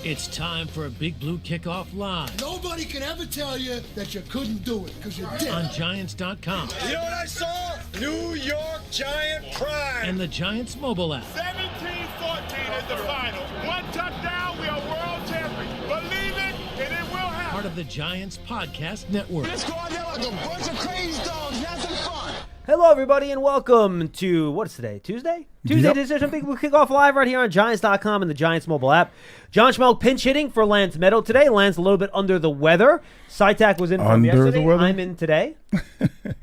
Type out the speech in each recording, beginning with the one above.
It's time for a Big Blue Kickoff Live. Nobody can ever tell you that you couldn't do it, because you did. On Giants.com. You know what I saw? New York Giant pride. And the Giants mobile app. 17-14 is the final. One touchdown, we are world champions. Believe it, and it will happen. Part of the Giants Podcast Network. Let's go out there like a bunch of crazy dogs. Have some fun. Hello, everybody, and welcome to, what is today, Tuesday? Tuesday edition of Big Blue Kickoff Live right here on Giants.com and the Giants mobile app. John Schmeelk pinch hitting for Lance Meadow today. Lance a little bit under the weather. Sitak was in from yesterday. The weather? I'm in today.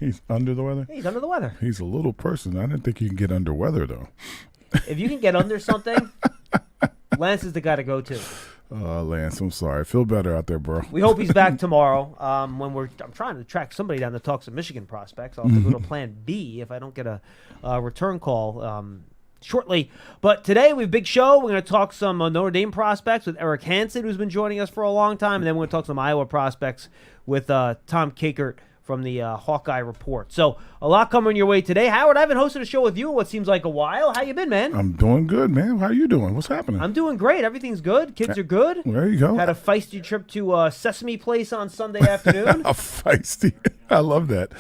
He's under the weather? He's under the weather. He's a little person. I didn't think you can get under weather, though. If you can get under something, Lance is the guy to go to. Lance, I'm sorry. Feel better out there, bro. We hope he's back tomorrow. I'm trying to track somebody down to talk some Michigan prospects. I'll have to go to Plan B if I don't get a return call shortly. But today we have a big show. We're going to talk some Notre Dame prospects with Eric Hansen, who's been joining us for a long time, and then we're going to talk some Iowa prospects with Tom Kakert from the Hawkeye Report. So a lot coming your way today. Howard, I haven't hosted a show with you in what seems like a while. How you been, man? I'm doing good, man. How you doing? What's happening? I'm doing great. Everything's good. Kids are good. There you go. Had a feisty trip to Sesame Place on Sunday afternoon. A feisty. I love that.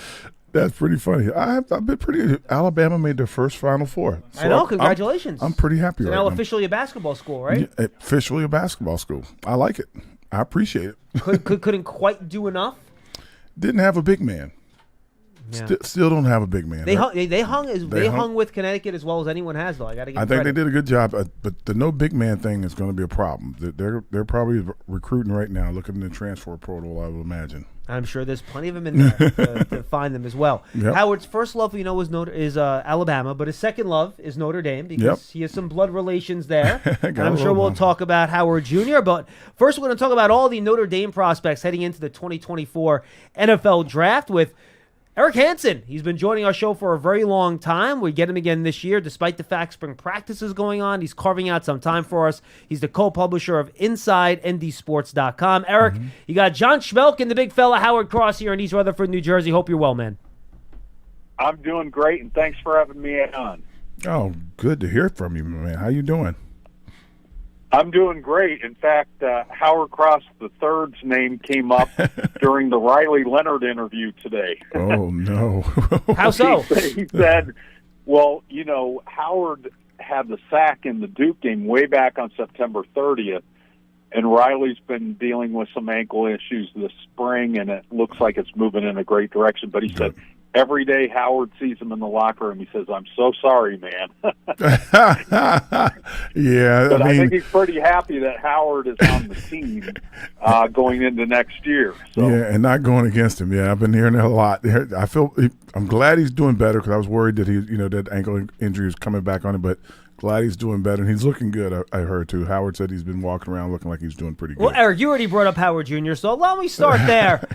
That's pretty funny. I've been pretty. Alabama made their first Final Four. So I know. Congratulations. I'm pretty happy so right now. now. Officially a basketball school, right? Yeah, officially a basketball school. I like it. I appreciate it. Couldn't quite do enough. Didn't have a big man. Yeah. Still don't have a big man. They hung with Connecticut as well as anyone has, though. I got to give I think credit. they did a good job, but the no big man thing is going to be a problem. They're probably recruiting right now, looking in the transfer portal, I would imagine. I'm sure there's plenty of them in there to find them as well. Yep. Howard's first love, is Alabama, but his second love is Notre Dame because he has some blood relations there. And I'm sure we'll talk about Howard Jr., but first we're going to talk about all the Notre Dame prospects heading into the 2024 NFL Draft with Eric Hansen. He's been joining our show for a very long time. We get him again this year, despite the fact spring practice is going on. He's carving out some time for us. He's the co-publisher of InsideNDSports.com. Eric, you got John Schmeelk and the big fella Howard Cross here in East Rutherford, New Jersey. Hope you're well, man. I'm doing great, and thanks for having me on. Oh, good to hear from you, man. How you doing? I'm doing great. In fact, Howard Cross III's name came up during the Riley Leonard interview today. Oh, no. How so? He said, well, Howard had the sack in the Duke game way back on September 30th, and Riley's been dealing with some ankle issues this spring, and it looks like it's moving in a great direction. But he said, every day Howard sees him in the locker room, he says, I'm so sorry, man. Yeah. But I think he's pretty happy that Howard is on the team going into next year. So. Yeah, and not going against him. Yeah, I've been hearing that a lot. I'm glad he's doing better because I was worried that that ankle injury was coming back on him, but glad he's doing better, and he's looking good, I heard, too. Howard said he's been walking around looking like he's doing pretty good. Well, Eric, you already brought up Howard Jr., so let me start there.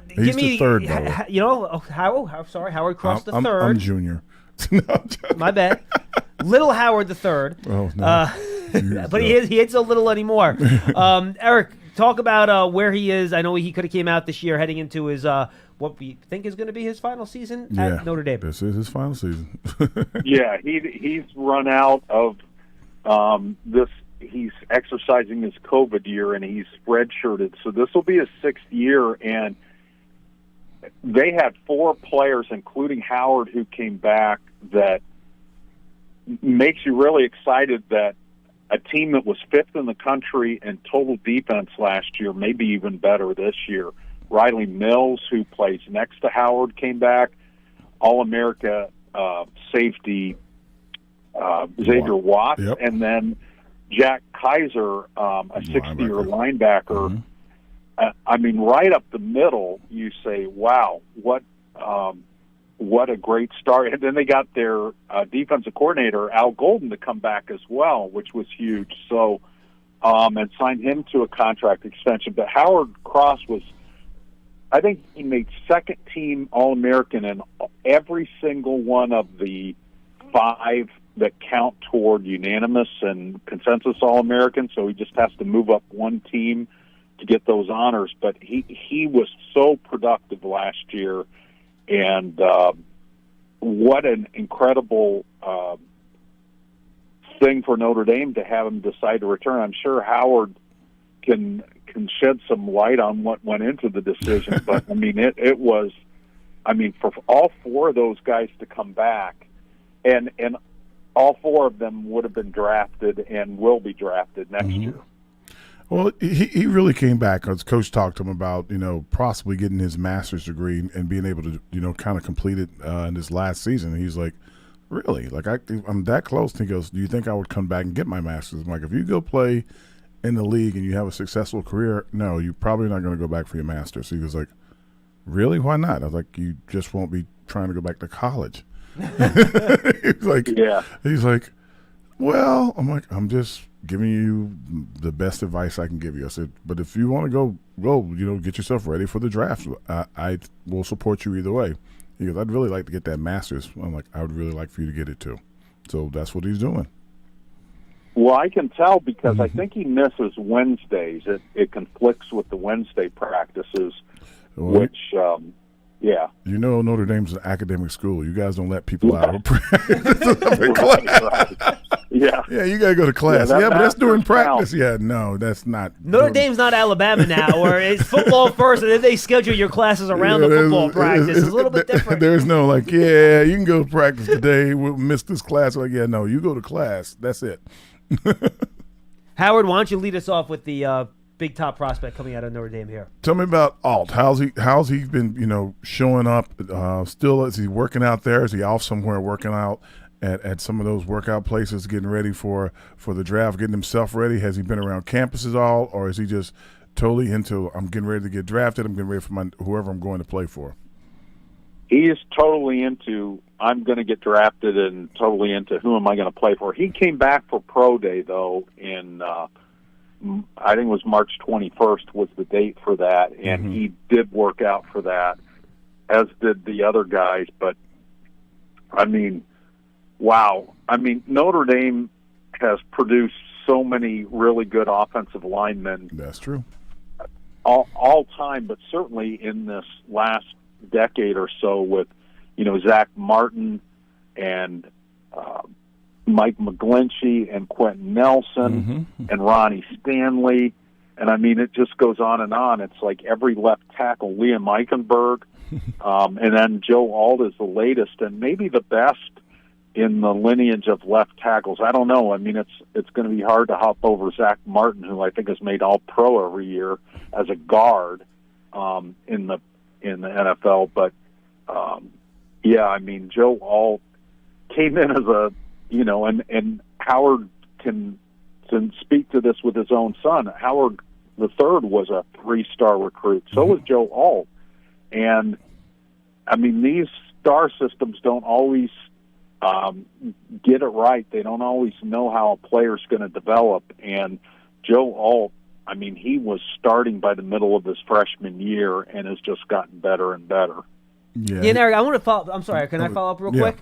He's give me, the third, by the way. Howard Cross the I'm third. junior. No, My bad. Little Howard the third. Oh, no. But he ain't so little anymore. Eric, talk about where he is. I know he could have came out this year heading into his what we think is going to be his final season at Notre Dame. This is his final season. Yeah, he's run out of this. He's exercising his COVID year, and he's redshirted. So this will be his sixth year, and they had four players, including Howard, who came back, that makes you really excited that a team that was fifth in the country in total defense last year, maybe even better this year. Riley Mills, who plays next to Howard, came back. All-America safety Xavier Watts, and then Jack Kaiser, a 60-year linebacker. I mean, right up the middle, you say, wow, what a great start. And then they got their defensive coordinator, Al Golden, to come back as well, which was huge. So, and signed him to a contract extension. But Howard Cross I think he made second-team All-American in every single one of the five that count toward unanimous and consensus All-American. So he just has to move up one team to get those honors. But he was so productive last year, and what an incredible thing for Notre Dame to have him decide to return. I'm sure Howard can shed some light on what went into the decision, but I mean, it was, I mean, for all four of those guys to come back, and all four of them would have been drafted and will be drafted next year. Well, he really came back because Coach talked to him about, possibly getting his master's degree and being able to, kind of complete it in this last season. And he's like, really? Like, I'm that close. And he goes, do you think I would come back and get my master's? I'm like, if you go play in the league and you have a successful career, no, you're probably not going to go back for your master's. So he was like, really? Why not? I was like, you just won't be trying to go back to college. He's like, yeah. He's like, well, I'm like, I'm just giving you the best advice I can give you. I said, but if you want to go, get yourself ready for the draft. I will support you either way. He goes, I'd really like to get that master's. I'm like, I would really like for you to get it too. So that's what he's doing. Well, I can tell because I think he misses Wednesdays. It conflicts with the Wednesday practices, which, yeah. Notre Dame's an academic school. You guys don't let people out of class. Yeah. Yeah, you got to go to class. Yeah, but that's during practice. Yeah, no, that's not. Notre Dame's not Alabama now, where it's football first, and then they schedule your classes around the football practice. It's a little bit different. There's no like, yeah, you can go to practice today. We'll miss this class. Like, yeah, no, you go to class. That's it. Howard, why don't you lead us off with the big top prospect coming out of Notre Dame here? Tell me about Alt. How's he been, showing up? Still, is he working out there? Is he off somewhere working out at some of those workout places, getting ready for the draft, getting himself ready? Has he been around campuses all, or is he just totally into, I'm getting ready to get drafted, I'm getting ready for whoever I'm going to play for? He is totally into, I'm going to get drafted, and totally into who am I going to play for. He came back for Pro Day, though, in I think it was March 21st was the date for that, and he did work out for that, as did the other guys. But, I mean, wow. I mean, Notre Dame has produced so many really good offensive linemen. That's true. All time, but certainly in this last decade or so with, Zach Martin and Mike McGlinchey and Quentin Nelson and Ronnie Stanley. And, I mean, it just goes on and on. It's like every left tackle, Liam Eichenberg, and then Joe Alt is the latest and maybe the best in the lineage of left tackles. I don't know. I mean, it's going to be hard to hop over Zach Martin, who I think has made All-Pro every year as a guard in the NFL. But, yeah, I mean, Joe Alt came in as a, and Howard can speak to this with his own son. Howard III was a 3-star recruit. So was Joe Alt. And, I mean, these star systems don't always get it right. They don't always know how a player's going to develop. And Joe Alt, I mean, he was starting by the middle of his freshman year and has just gotten better and better. Yeah, and Eric, I want to follow. I'm sorry, can I follow up real quick?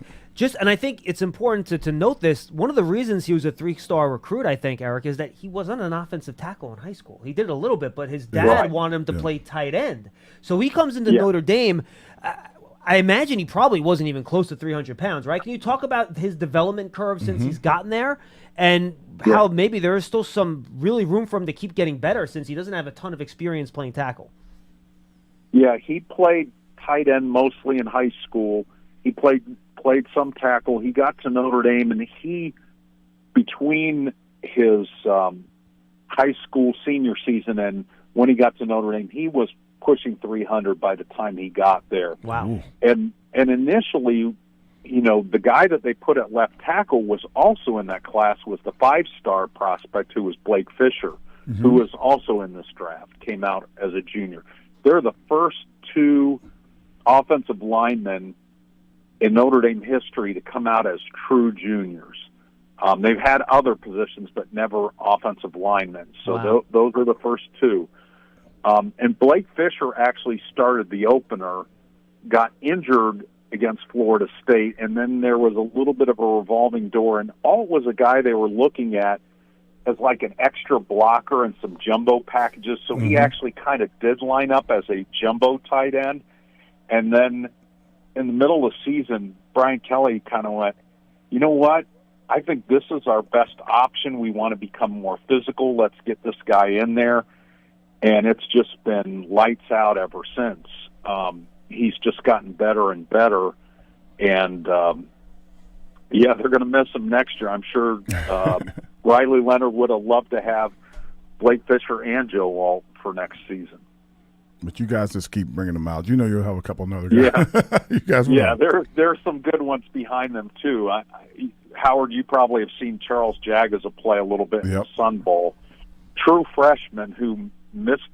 And I think it's important to note this. One of the reasons he was a 3-star recruit, I think, Eric, is that he wasn't an offensive tackle in high school. He did a little bit, but his dad wanted him to play tight end. So he comes into Notre Dame. I imagine he probably wasn't even close to 300 pounds, right? Can you talk about his development curve since he's gotten there, and how maybe there is still some really room for him to keep getting better since he doesn't have a ton of experience playing tackle? Yeah, he played tight end mostly in high school. He played some tackle. He got to Notre Dame, and he, between his high school senior season and when he got to Notre Dame, he was pushing 300 by the time he got there. Wow. And initially, the guy that they put at left tackle was also in that class, was the 5-star prospect who was Blake Fisher, who was also in this draft, came out as a junior. They're the first 2 offensive linemen in Notre Dame history to come out as true juniors. They've had other positions, but never offensive linemen. So those are the first 2. And Blake Fisher actually started the opener, got injured against Florida State, and then there was a little bit of a revolving door. And Alt was a guy they were looking at as like an extra blocker and some jumbo packages. So he actually kind of did line up as a jumbo tight end. And then in the middle of the season, Brian Kelly kind of went, you know what? I think this is our best option. We want to become more physical. Let's get this guy in there. And it's just been lights out ever since. He's just gotten better and better. And, they're going to miss him next year. I'm sure Riley Leonard would have loved to have Blake Fisher and Joe Alt for next season. But you guys just keep bringing them out. You know you'll have a couple other guys. Yeah, you guys will. Yeah, there are some good ones behind them, too. Howard, you probably have seen Charles Jagaza play a little bit in the Sun Bowl. True freshman who missed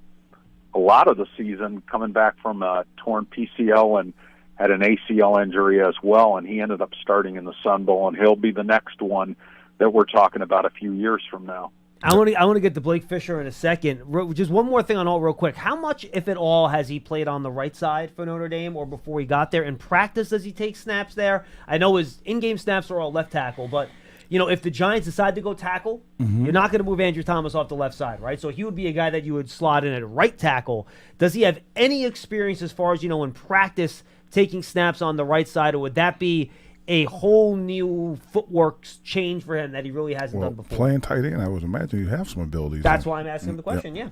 a lot of the season coming back from a torn PCL and had an ACL injury as well, and he ended up starting in the Sun Bowl, and he'll be the next one that we're talking about a few years from now. I want to get to Blake Fisher in a second. Just one more thing on Alt real quick. How much, if at all, has he played on the right side for Notre Dame or before he got there? In practice, does he take snaps there? I know his in-game snaps are all left tackle, but if the Giants decide to go tackle, you're not going to move Andrew Thomas off the left side, right? So he would be a guy that you would slot in at right tackle. Does he have any experience as far as, in practice taking snaps on the right side, or would that be a whole new footwork change for him that he really hasn't done before? Playing tight end, I would imagine you have some abilities. That's why I'm asking the question,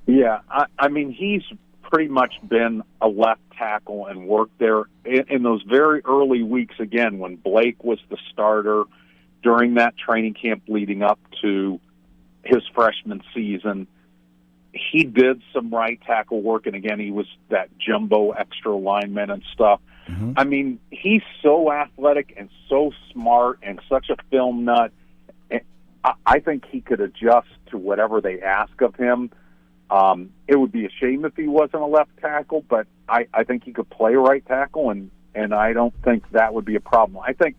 Yeah, I mean, he's pretty much been a left tackle and worked there in those very early weeks, again, when Blake was the starter during that training camp leading up to his freshman season. He did some right tackle work, and again, he was that jumbo extra lineman and stuff. I mean, he's so athletic and so smart and such a film nut. I think he could adjust to whatever they ask of him. It would be a shame if he wasn't a left tackle, but I think he could play right tackle, and I don't think that would be a problem. I think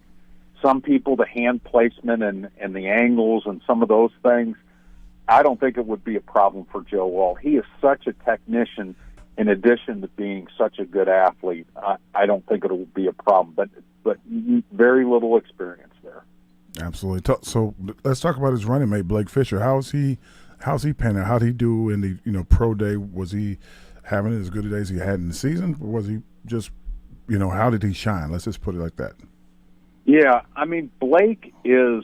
some people, the hand placement and the angles and some of those things, I don't think it would be a problem for Joe Wall. He is such a technician in addition to being such a good athlete. I don't think it will be a problem, but very little experience there. Absolutely. So let's talk about his running mate, Blake Fisher. How's he panning out? How did he do in the pro day? Was he having as good a day as he had in the season, or was he just how did he shine? Let's just put it like that. Yeah, I mean, Blake is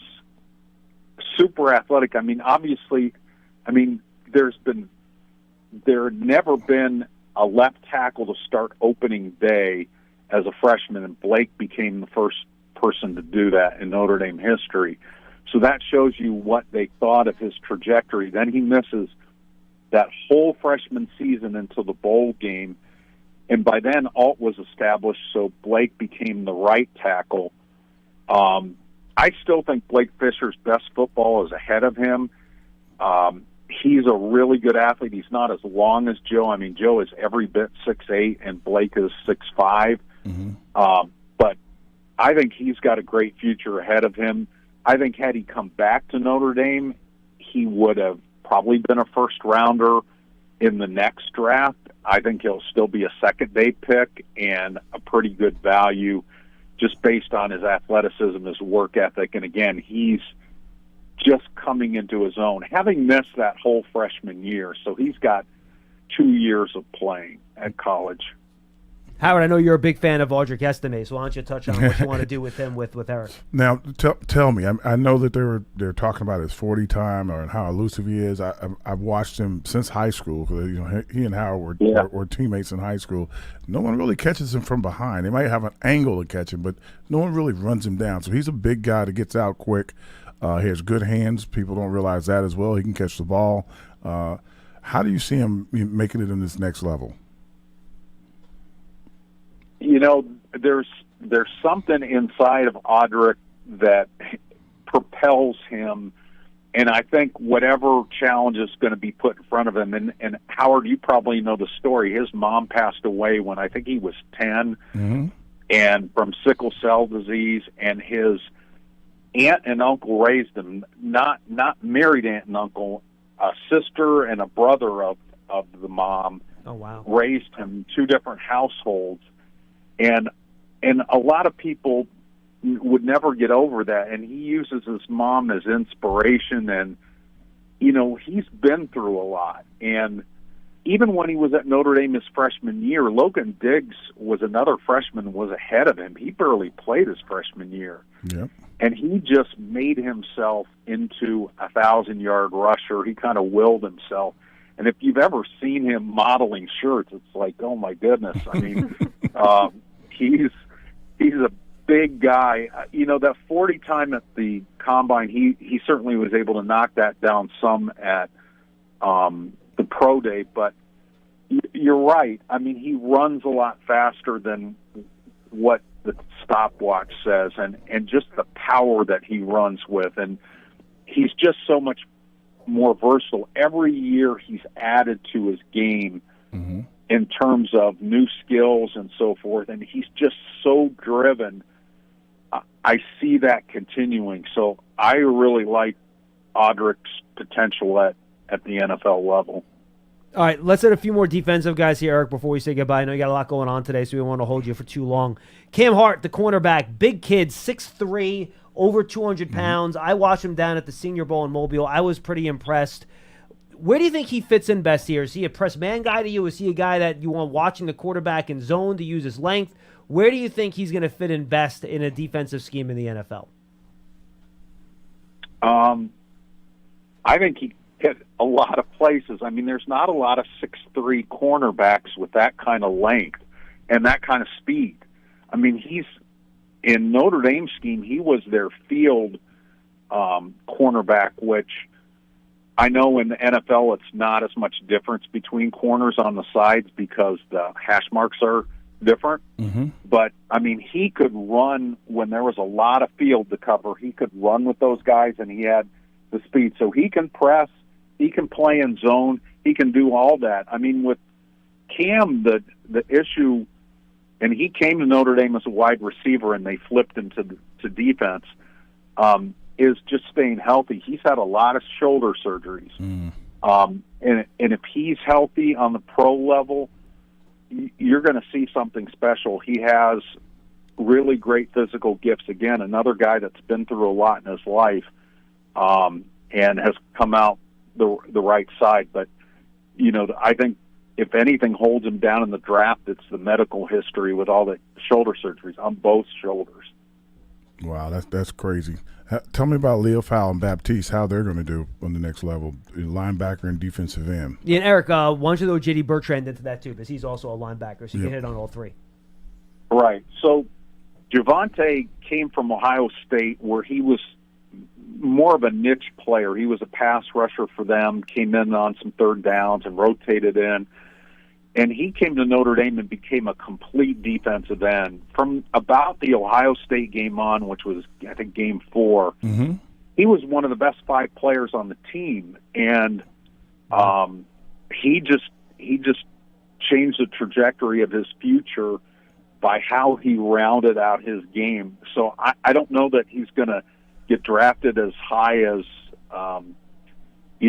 super athletic. I mean, obviously, there had never been a left tackle to start opening day as a freshman, and Blake became the first person to do that in Notre Dame history. So that shows you what they thought of his trajectory. Then he misses that whole freshman season until the bowl game, and by then Alt was established, so Blake became the right tackle. I still think Blake Fisher's best football is ahead of him. He's a really good athlete. He's not as long as Joe. I mean, Joe is every bit 6'8", and Blake is 6'5". But I think he's got a great future ahead of him. I think had he come back to Notre Dame, he would have probably been a first-rounder in the next draft. I think he'll still be a second-day pick and a pretty good value just based on his athleticism, his work ethic. And, again, he's just coming into his own, having missed that whole freshman year. So he's got 2 years of playing at college. Howard, I know you're a big fan of Audric Estime, so why don't you touch on what you want to do with him with Eric? Now, tell me, I know that they're talking about his 40 time or how elusive he is. I've watched him since high school. He and Howard were teammates in high school. No one really catches him from behind. They might have an angle to catch him, but no one really runs him down. So he's a big guy that gets out quick. He has good hands. People don't realize that as well. He can catch the ball. How do you see him making it in this next level? There's something inside of Audric that propels him, and I think whatever challenge is going to be put in front of him, and Howard, you probably know the story. His mom passed away when I think he was 10, and from sickle cell disease, and his aunt and uncle raised him, not married aunt and uncle, a sister and a brother of the mom. Oh, wow. Raised him, 2 different households. And a lot of people would never get over that, and he uses his mom as inspiration, and, he's been through a lot. And even when he was at Notre Dame his freshman year, Logan Diggs was another freshman, was ahead of him. He barely played his freshman year. Yep. And he just made himself into a 1,000-yard rusher. He kind of willed himself. And if you've ever seen him modeling shirts, it's like, oh, my goodness. I mean, he's a big guy. That 40 time at the Combine, he certainly was able to knock that down some at the Pro Day. But you're right. I mean, he runs a lot faster than what the stopwatch says, and just the power that he runs with. And he's just so much more versatile. Every year he's added to his game in terms of new skills and so forth, and he's just so driven. I see that continuing. So I really like Audric's potential at the NFL level. All right, let's hit a few more defensive guys here, Eric, before we say goodbye. I know you got a lot going on today, so we don't want to hold you for too long. Cam Hart, the cornerback, big kid, 6'3", over 200 pounds. I watched him down at the Senior Bowl in Mobile. I was pretty impressed. Where do you think he fits in best here? Is he a press man guy to you? Is he a guy that you want watching the quarterback in zone to use his length? Where do you think he's going to fit in best in a defensive scheme in the NFL? I think he hit a lot of places. I mean, there's not a lot of 6'3" cornerbacks with that kind of length and that kind of speed. I mean, he's in Notre Dame scheme, he was their field cornerback, which I know in the NFL it's not as much difference between corners on the sides because the hash marks are different. But, I mean, he could run when there was a lot of field to cover. He could run with those guys, and he had the speed. So he can press. He can play in zone. He can do all that. I mean, with Cam, the issue, and he came to Notre Dame as a wide receiver, and they flipped him to defense, is just staying healthy. He's had a lot of shoulder surgeries. And if he's healthy on the pro level, you're going to see something special. He has really great physical gifts. Again, another guy that's been through a lot in his life and has come out the right side. But, I think if anything holds him down in the draft, it's the medical history with all the shoulder surgeries on both shoulders. Wow, that's crazy. Tell me about Leo Fowle and Baptiste, how they're going to do on the next level, linebacker and defensive end. Yeah, and Eric, why don't you throw J.D. Bertrand into that too, because he's also a linebacker, so you can hit on all three. Right. So Javonte came from Ohio State, where he was more of a niche player. He was a pass rusher for them, came in on some third downs and rotated in. And he came to Notre Dame and became a complete defensive end. From about the Ohio State game on, which was, I think, game 4, he was one of the best 5 players on the team. And he just changed the trajectory of his future by how he rounded out his game. So I don't know that he's going to get drafted as high as,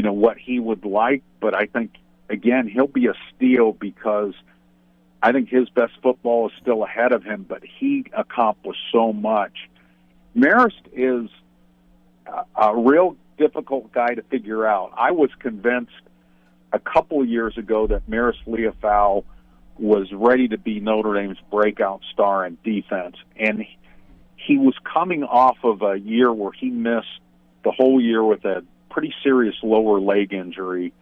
what he would like, but I think, again, he'll be a steal because I think his best football is still ahead of him, but he accomplished so much. Marist is a real difficult guy to figure out. I was convinced a couple of years ago that Marist Liufau was ready to be Notre Dame's breakout star in defense, and he was coming off of a year where he missed the whole year with a pretty serious lower leg injury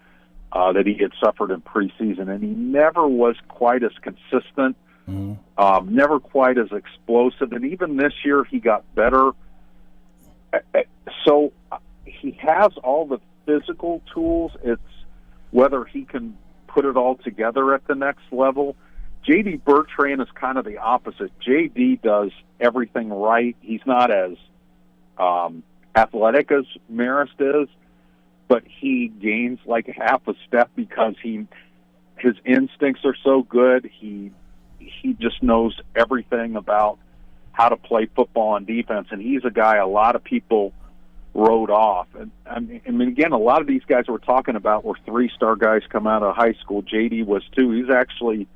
that he had suffered in preseason, and he never was quite as consistent, never quite as explosive, and even this year he got better. So he has all the physical tools. It's whether he can put it all together at the next level. J.D. Bertrand is kind of the opposite. J.D. does everything right. He's not as athletic as Marist is, but he gains like half a step because his instincts are so good. He just knows everything about how to play football on defense, and he's a guy a lot of people wrote off. And I mean, again, a lot of these guys we're talking about were 3-star guys come out of high school. J.D. was too. He's actually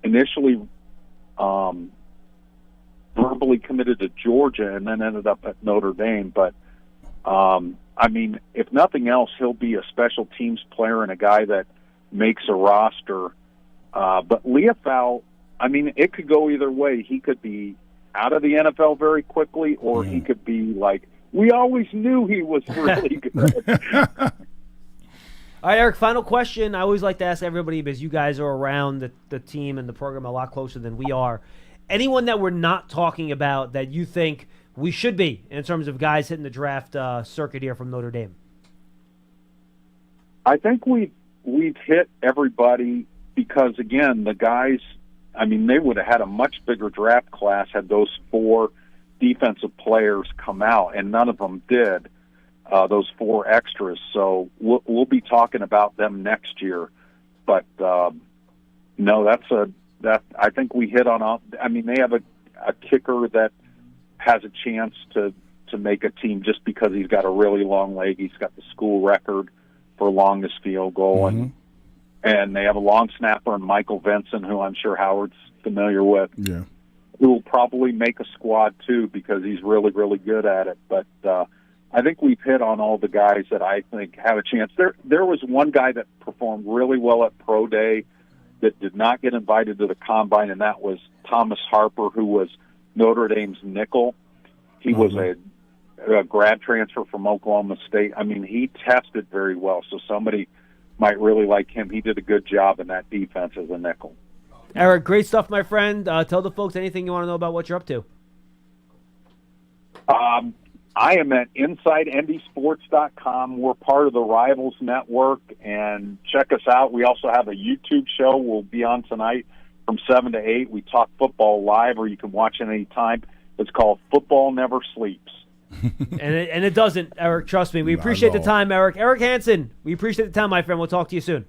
initially verbally committed to Georgia and then ended up at Notre Dame, but I mean, if nothing else, he'll be a special teams player and a guy that makes a roster. But Leofau, I mean, it could go either way. He could be out of the NFL very quickly, or he could be like, we always knew he was really good. All right, Eric, final question. I always like to ask everybody, because you guys are around the team and the program a lot closer than we are. Anyone that we're not talking about that you think we should be in terms of guys hitting the draft circuit here from Notre Dame? I think we've hit everybody because, again, the guys, I mean, they would have had a much bigger draft class had those 4 defensive players come out, and none of them did. Those 4 extras, so we'll be talking about them next year. But no, I think we hit on all. I mean, they have a kicker that has a chance to make a team just because he's got a really long leg. He's got the school record for longest field goal, and they have a long snapper in Michael Vincent, who I'm sure Howard's familiar with. Yeah, who will probably make a squad too because he's really, really good at it. But I think we've hit on all the guys that I think have a chance. There was one guy that performed really well at Pro Day that did not get invited to the Combine, and that was Thomas Harper, who was Notre Dame's nickel. He was a grad transfer from Oklahoma State. I mean, he tested very well, so somebody might really like him. He did a good job in that defense as a nickel. Eric, great stuff, my friend. Tell the folks anything you want to know about what you're up to. I am at InsideNDSports.com. We're part of the Rivals Network, and check us out. We also have a YouTube show we'll be on tonight from 7 to 8. We talk football live, or you can watch it any time. It's called Football Never Sleeps. and it doesn't, Eric. Trust me. We appreciate the time, Eric. Eric Hansen, we appreciate the time, my friend. We'll talk to you soon.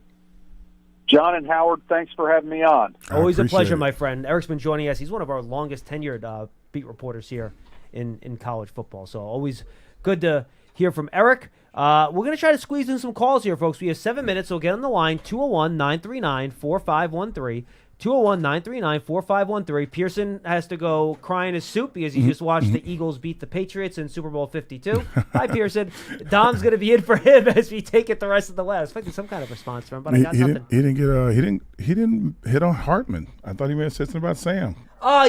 John and Howard, thanks for having me on. Always a pleasure, my friend. Eric's been joining us. He's one of our longest tenured beat reporters here in college football. So always good to hear from Eric. We're going to try to squeeze in some calls here, folks. We have 7 minutes, so get on the line, 201-939-4513. 201-939-4513. Pearson has to go cry in his soup because he just watched the Eagles beat the Patriots in Super Bowl 52. Hi, Pearson. Don's going to be in for him as we take it the rest of the way. I was expecting some kind of response from him, but I got nothing. He didn't hit on Hartman. I thought he may have said something about Sam.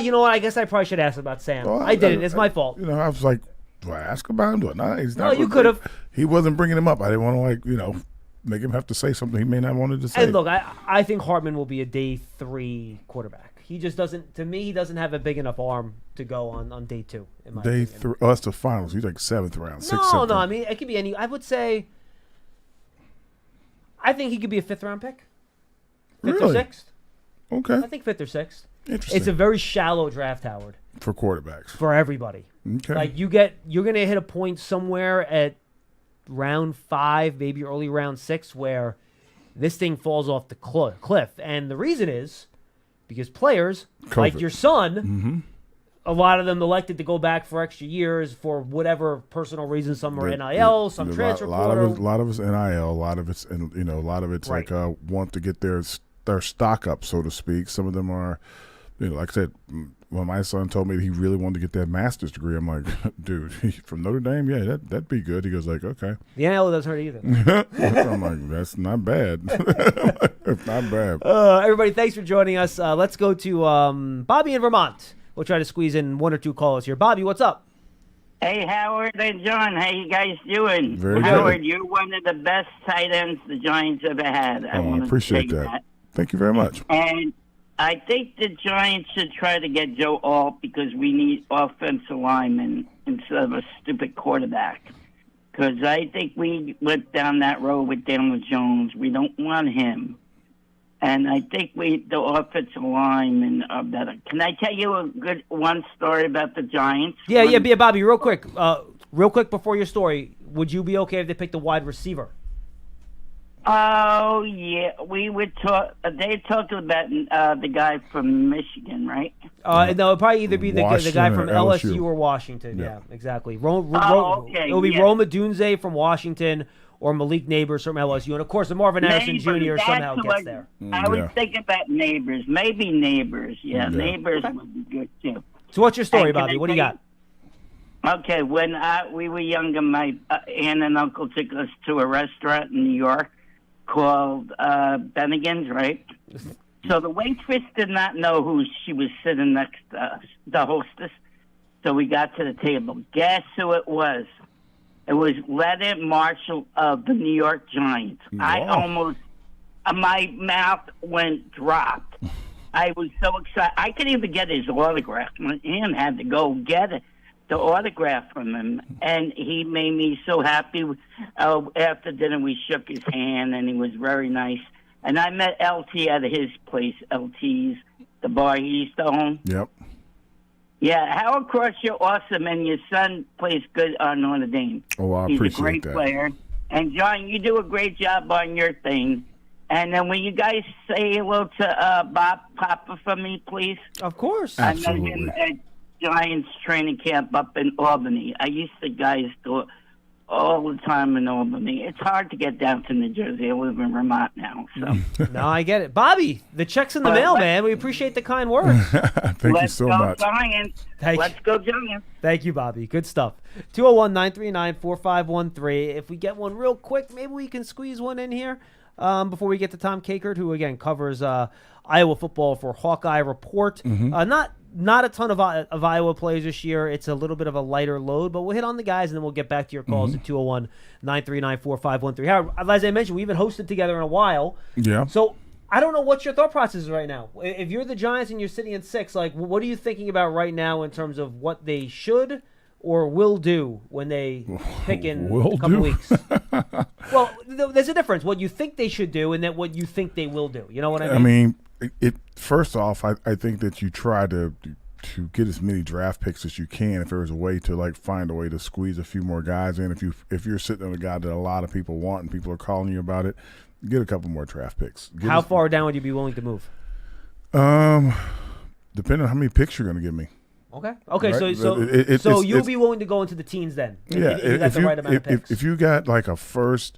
You know what? I guess I probably should ask about Sam. I didn't. It's my fault. You know, I was like, do I ask about him? Do I not? He's not. No, you could have. He wasn't bringing him up. I didn't want to, make him have to say something he may not wanted to say. And look, I think Hartman will be a day 3 quarterback. He just doesn't. To me, he doesn't have a big enough arm to go on day 2. In my day opinion. 3. Oh, that's the finals. He's like 7th round, 6th. No. I mean, it could be any. I would say. I think he could be a 5th round pick. 5th or 6th. Okay. I think 5th or 6th. Interesting. It's a very shallow draft, Howard. For quarterbacks. For everybody. Okay. Like you're gonna hit a point somewhere at round 5, maybe early round 6, where this thing falls off the cliff. And the reason is because players like your son, a lot of them elected to go back for extra years for whatever personal reasons. Some are NIL, some transfer portal. A lot of it's NIL. A lot of it's right. Like want to get their stock up, so to speak. Some of them are, like I said, when my son told me he really wanted to get that master's degree, I'm like, dude, from Notre Dame, yeah, that'd be good. He goes like, okay. The NIL doesn't hurt either. I'm like, that's not bad. It's not bad. Everybody, thanks for joining us. Let's go to Bobby in Vermont. We'll try to squeeze in 1 or 2 calls here. Bobby, what's up? Hey, Howard and John. How you guys doing? Very Howard, good. you're one of the best tight ends the Giants ever had. I want to appreciate that. Thank you very much. And I think the Giants should try to get Joe Alt because we need offensive linemen instead of a stupid quarterback. Because I think we went down that road with Daniel Jones. We don't want him. And I think the offensive linemen are better. Can I tell you one story about the Giants? Yeah, Bobby, real quick before your story, would you be okay if they picked a wide receiver? Oh, yeah. We would talk. They talked about the guy from Michigan, right? No, it'd probably either be the guy from LSU or Washington. Yeah, exactly. Okay. It'll be Rome Odunze from Washington or Malik Neighbors from LSU. And, of course, the Marvin Anderson Jr. somehow gets there. I was thinking about Neighbors. Maybe Neighbors. Yeah, Neighbors would be good, too. So what's your story, Bobby? What do you got? Okay, when we were younger, my aunt and uncle took us to a restaurant in New York. called Bennigan's, right? So the waitress did not know who she was sitting next to, the hostess. So we got to the table. Guess who it was? It was Leonard Marshall of the New York Giants. Wow. I almost, my mouth went dropped. I was so excited. I couldn't even get his autograph. My aunt had to go get it, the autograph from him. And he made me so happy. After dinner, we shook his hand, and he was very nice. And I met LT at his place, LT's, the bar he used to own. Yep. Yeah, Howard Cross, you're awesome, and your son plays good on Notre Dame. Oh, I He's appreciate a great that. player. And, John, you do a great job on your thing. And then will you guys say hello to Bob Papa for me, please? Of course. I met him at Giants training camp up in Albany. I used to guys do it all the time in Albany. It's hard to get down to New Jersey. I live in Vermont now. So. No, I get it. Bobby, the check's in the mail, man. We appreciate the kind words. Thank you so much. Let's go Giants. Thank you, Bobby. Good stuff. 201-939-4513. If we get one real quick, maybe we can squeeze one in here before we get to Tom Kakert, who, again, covers Iowa football for Hawkeye Report. Not a ton of Iowa players this year. It's a little bit of a lighter load, but we'll hit on the guys, and then we'll get back to your calls at 201-939-4513. Howard, as I mentioned, we haven't hosted together in a while. Yeah. So I don't know what your thought process is right now. If you're the Giants and you're sitting at 6, like, what are you thinking about right now in terms of what they should or will do when they pick in a couple weeks? Well, there's a difference. What you think they should do and then what you think they will do. You know what I mean? I mean, first off, I think that you try to get as many draft picks as you can. If there was a way to find a way to squeeze a few more guys in, if you're sitting on a guy that a lot of people want and people are calling you about it, get a couple more draft picks. How far down would you be willing to move? Depending on how many picks you're going to give me. Okay. Right? So you'll be willing to go into the teens then. Yeah. If you got the right amount of picks. If you got like a first.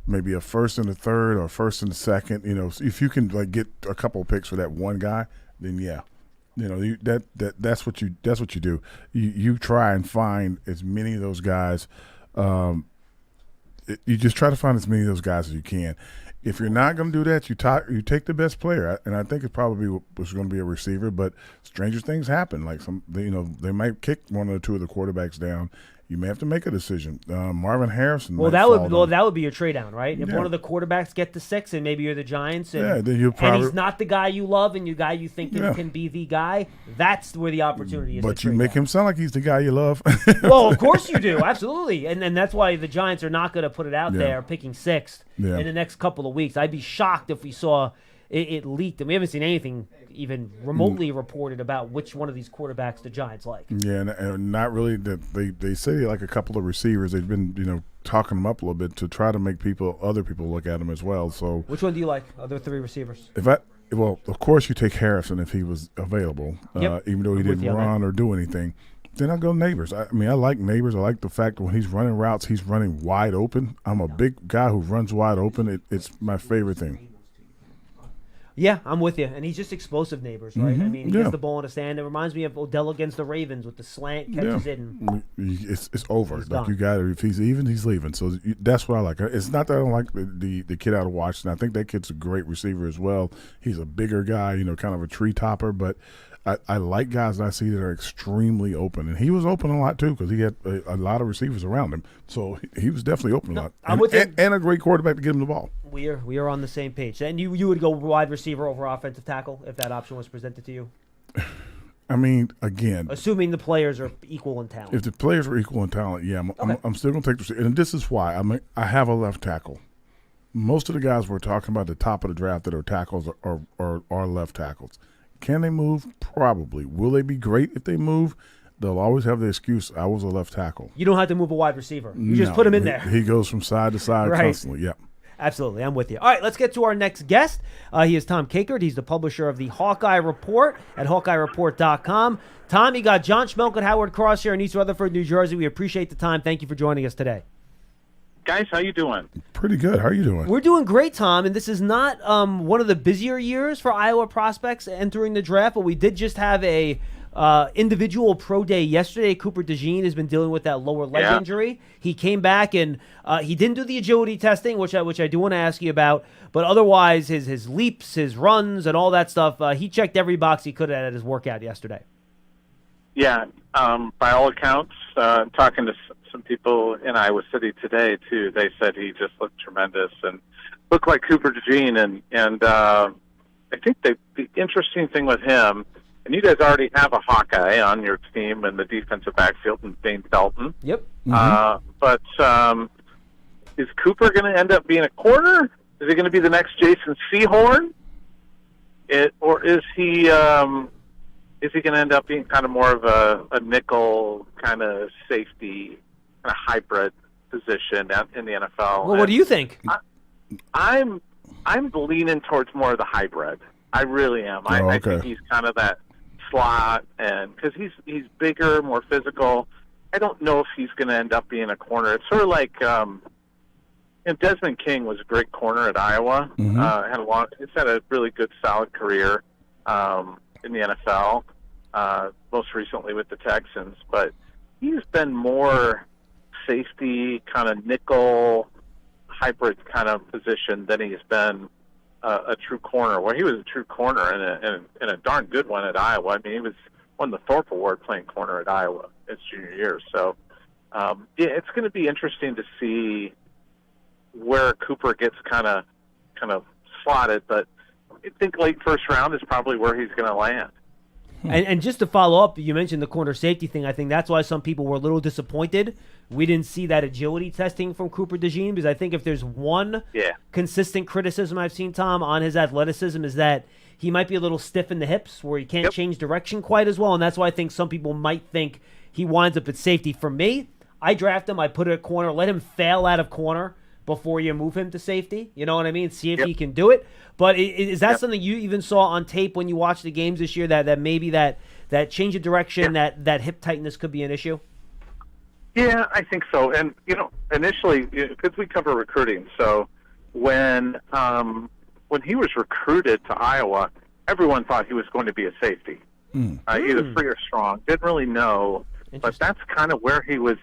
Maybe a first and a third or a first and a second, if you can get a couple of picks for that one guy, then yeah, that's what you do. You try and find as many of those guys. You just try to find as many of those guys as you can. If you're not going to do that, you take the best player, and I think it probably was going to be a receiver. But stranger things happen. Like they might kick one or two of the quarterbacks down. You may have to make a decision. Marvin Harrison. That would be your trade down, right? If one of the quarterbacks get to 6, and maybe you're the Giants, and he's not the guy you love, and the guy you think can be the guy. That's where the opportunity is. But you make him sound like he's the guy you love. Well, of course you do, absolutely, and that's why the Giants are not going to put it out there picking 6th in the next couple of weeks. I'd be shocked if we saw it leaked, and we haven't seen anything even remotely reported about which one of these quarterbacks the Giants like. Yeah, and not really. That they say like a couple of receivers. They've been talking them up a little bit to try to make other people look at them as well. So which one do you like? Other 3 receivers? Well, of course you take Harrison if he was available, even though he didn't run or do anything. Then I'll go Neighbors. I like Neighbors. I like the fact that when he's running routes, he's running wide open. I'm a big guy who runs wide open. It's my favorite thing. Yeah, I'm with you. And he's just explosive, Neighbors, right? I mean, he gets the ball in the stand. It reminds me of Odell against the Ravens with the slant, catches it. And it's over. You got it. If he's even, he's leaving. So that's what I like. It's not that I don't like the kid out of Washington. I think that kid's a great receiver as well. He's a bigger guy, kind of a tree topper. But I like guys that I see that are extremely open. And he was open a lot, too, because he had a lot of receivers around him. So he was definitely open a lot. And a great quarterback to get him the ball. We are on the same page. And you would go wide receiver over offensive tackle if that option was presented to you? I mean, again. Assuming the players are equal in talent. If the players were equal in talent, yeah, I'm still going to take the receiver. And this is why. I have a left tackle. Most of the guys we're talking about at the top of the draft that are tackles are left tackles. Can they move? Probably. Will they be great if they move? They'll always have the excuse, I was a left tackle. You don't have to move a wide receiver. You just put him in there. He goes from side to side constantly, yeah. Absolutely, I'm with you. All right, let's get to our next guest. He is Tom Kakert. He's the publisher of the Hawkeye Report at HawkeyeReport.com. Tom, you got John Schmeelk and Howard Cross here in East Rutherford, New Jersey. We appreciate the time. Thank you for joining us today. Guys, how you doing? Pretty good. How are you doing? We're doing great, Tom, and this is not one of the busier years for Iowa prospects entering the draft, but we did just have a individual pro day yesterday. Cooper DeJean has been dealing with that lower leg injury. He came back and he didn't do the agility testing, which I do want to ask you about. But otherwise, his leaps, his runs, and all that stuff, he checked every box he could at his workout yesterday. Yeah, by all accounts, talking to some people in Iowa City today, too, they said he just looked tremendous and looked like Cooper DeJean. And I think the interesting thing with him, and you guys already have a Hawkeye on your team in the defensive backfield, and Dane Dalton. Yep. But is Cooper going to end up being a corner? Is he going to be the next Jason Sehorn? Or is he going to end up being kind of more of a nickel kind of safety, kind of hybrid position in the NFL? Well, what do you think? I'm leaning towards more of the hybrid. I really am. I think he's kind of that slot, and because he's bigger, more physical. I don't know if he's going to end up being a corner. It's sort of like Desmond King was a great corner at Iowa. He's had a really good, solid career in the NFL. Most recently with the Texans, but he's been more safety, kind of nickel, hybrid kind of position than he's been a true corner. Well, he was a true corner and a darn good one at Iowa. I mean, he won the Thorpe Award playing corner at Iowa his junior year. So, it's going to be interesting to see where Cooper gets kind of slotted. But I think late first round is probably where he's going to land. And just to follow up, you mentioned the corner safety thing. I think that's why some people were a little disappointed we didn't see that agility testing from Cooper DeJean, because I think if there's one consistent criticism I've seen, Tom, on his athleticism is that he might be a little stiff in the hips where he can't change direction quite as well, and that's why I think some people might think he winds up at safety. For me, I draft him, I put him at corner, let him fail out of corner before you move him to safety. You know what I mean? See if he can do it. But is that something you even saw on tape when you watched the games this year, that maybe that change of direction, that hip tightness could be an issue? Yeah, I think so. And, initially, because we cover recruiting, so when he was recruited to Iowa, everyone thought he was going to be a safety. Either free or strong. Didn't really know, but that's kind of where he was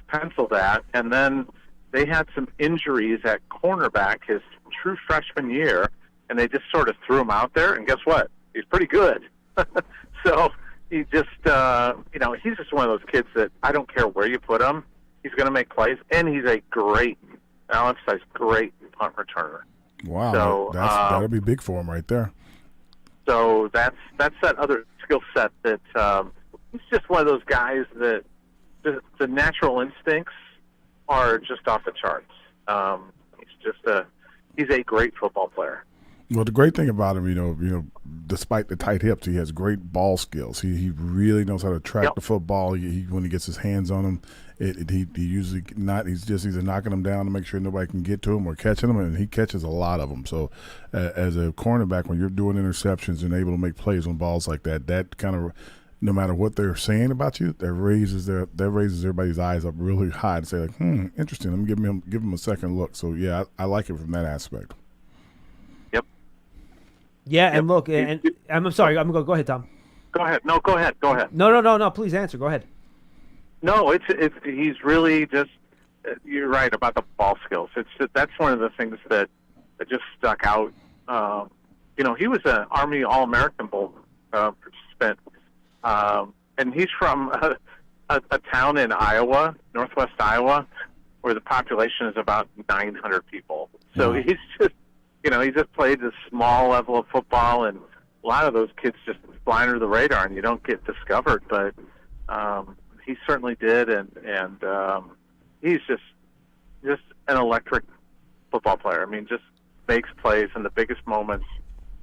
penciled at. And then they had some injuries at cornerback his true freshman year, and they just sort of threw him out there, and guess what? He's pretty good. So he just, he's just one of those kids that I don't care where you put him, he's going to make plays, and he's a great, I'll emphasize, great punt returner. Wow, so, that'll be big for him right there. So that's that other skill set that he's just one of those guys that the natural instincts are just off the charts. He's a great football player. Well, the great thing about him, despite the tight hips, he has great ball skills. He really knows how to track the football. When he gets his hands on him, he usually he's just either knocking them down to make sure nobody can get to him or catching them, and he catches a lot of them. So, as a cornerback, when you're doing interceptions and able to make plays on balls like that kind of, no matter what they're saying about you, that raises everybody's eyes up really high and say like, interesting. Let me give him a second look. So yeah, I like it from that aspect. Yeah, and look, and I'm sorry. I'm going to go ahead, Tom. Go ahead. No, go ahead. Go ahead. No. Please answer. Go ahead. No, he's really just. You're right about the ball skills. That's one of the things that just stuck out. He was an Army All-American Bowl participant, and he's from a town in Iowa, northwest Iowa, where the population is about 900 people. So he's just. He just played a small level of football, and a lot of those kids just fly under the radar, and you don't get discovered. But he certainly did, and he's just an electric football player. I mean, just makes plays in the biggest moments.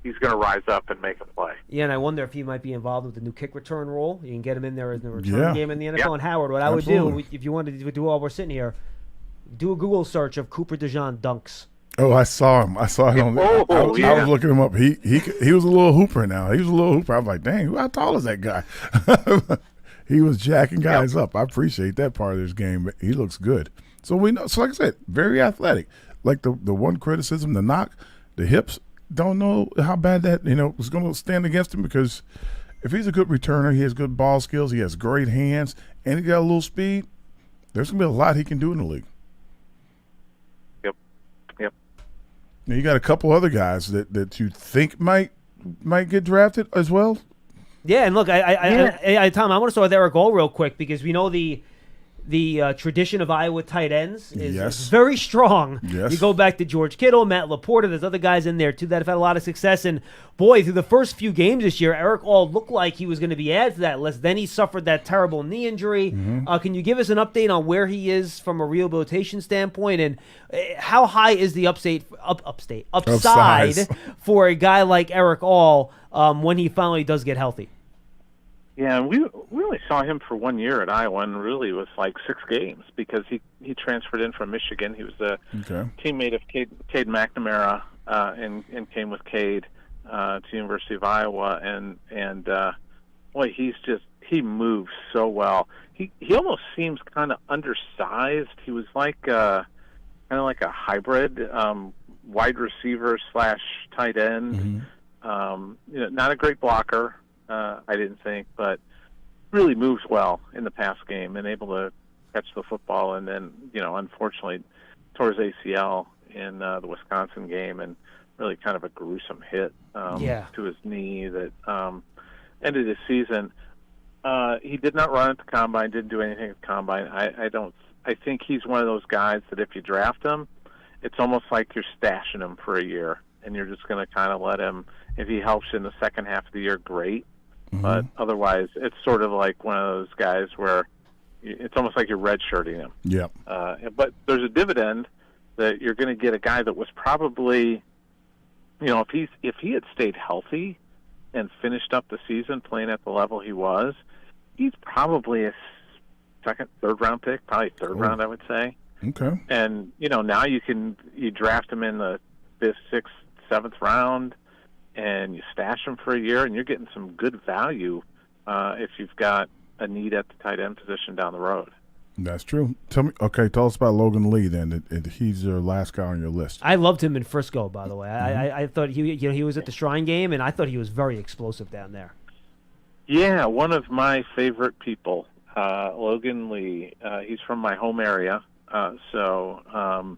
He's going to rise up and make a play. Yeah, and I wonder if he might be involved with the new kick return rule. You can get him in there in the return game in the NFL. And Howard, what I would do, if you wanted to do while we're sitting here, do a Google search of Cooper DeJean dunks. Oh, I saw him. I him. I was looking him up. He was a little hooper now. He was a little hooper. I was like, dang, how tall is that guy? He was jacking guys up. I appreciate that part of this game. He looks good. So we know. So like I said, very athletic. Like the one criticism, the knock, the hips. Don't know how bad that was going to stand against him because if he's a good returner, he has good ball skills, he has great hands, and he got a little speed, there's going to be a lot he can do in the league. Yep. Now, you got a couple other guys that you think might get drafted as well. Yeah, and look, Tom, I want to start with Eric All real quick because we know the tradition of Iowa tight ends is very strong. Yes. You go back to George Kittle, Matt LaPorta. There's other guys in there, too, that have had a lot of success. And, boy, through the first few games this year, Eric All looked like he was going to be added to that list. Then he suffered that terrible knee injury. Mm-hmm. Can you give us an update on where he is from a rehabilitation standpoint? And how high is the upside for a guy like Eric All when he finally does get healthy? Yeah, and we only saw him for 1 year at Iowa, and really it was like 6 games because he transferred in from Michigan. He was a teammate of Cade McNamara and came with Cade to University of Iowa, and boy, he moves so well. He almost seems kind of undersized. He was like kind of like a hybrid wide receiver / tight end. Mm-hmm. Not a great blocker. I didn't think, but really moves well in the pass game and able to catch the football. And then, unfortunately, tore his ACL in the Wisconsin game and really kind of a gruesome hit to his knee that ended his season. He did not run at the combine, didn't do anything at the combine. I think he's one of those guys that if you draft him, it's almost like you're stashing him for a year and you're just going to kind of let him, if he helps you in the second half of the year, great. Mm-hmm. But otherwise, it's sort of like one of those guys where it's almost like you're redshirting him. Yep. But there's a dividend that you're going to get a guy that was probably, if he had stayed healthy and finished up the season playing at the level he was, he's probably a second, third round pick, probably third round, I would say. Okay. And now you draft him in the 5th, 6th, 7th round. And you stash them for a year, and you're getting some good value if you've got a need at the tight end position down the road. That's true. Tell us about Logan Lee then. He's your last guy on your list. I loved him in Frisco, by the way. I thought he was at the Shrine game, and I thought he was very explosive down there. Yeah, one of my favorite people, Logan Lee. He's from my home area, so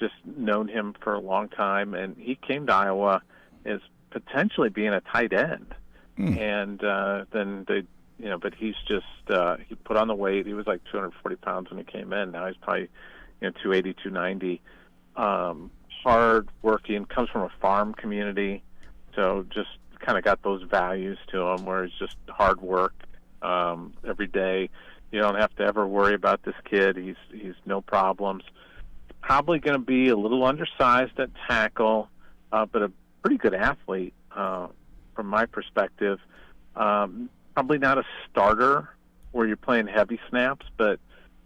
just known him for a long time, and he came to Iowa as potentially being a tight end. And then they, but he's just, he put on the weight. He was like 240 pounds when he came in. Now he's probably, 280, 290. Hard working, comes from a farm community. So just kind of got those values to him where it's just hard work every day. You don't have to ever worry about this kid. He's no problems. Probably going to be a little undersized at tackle, but a pretty good athlete from my perspective. Probably not a starter where you're playing heavy snaps, but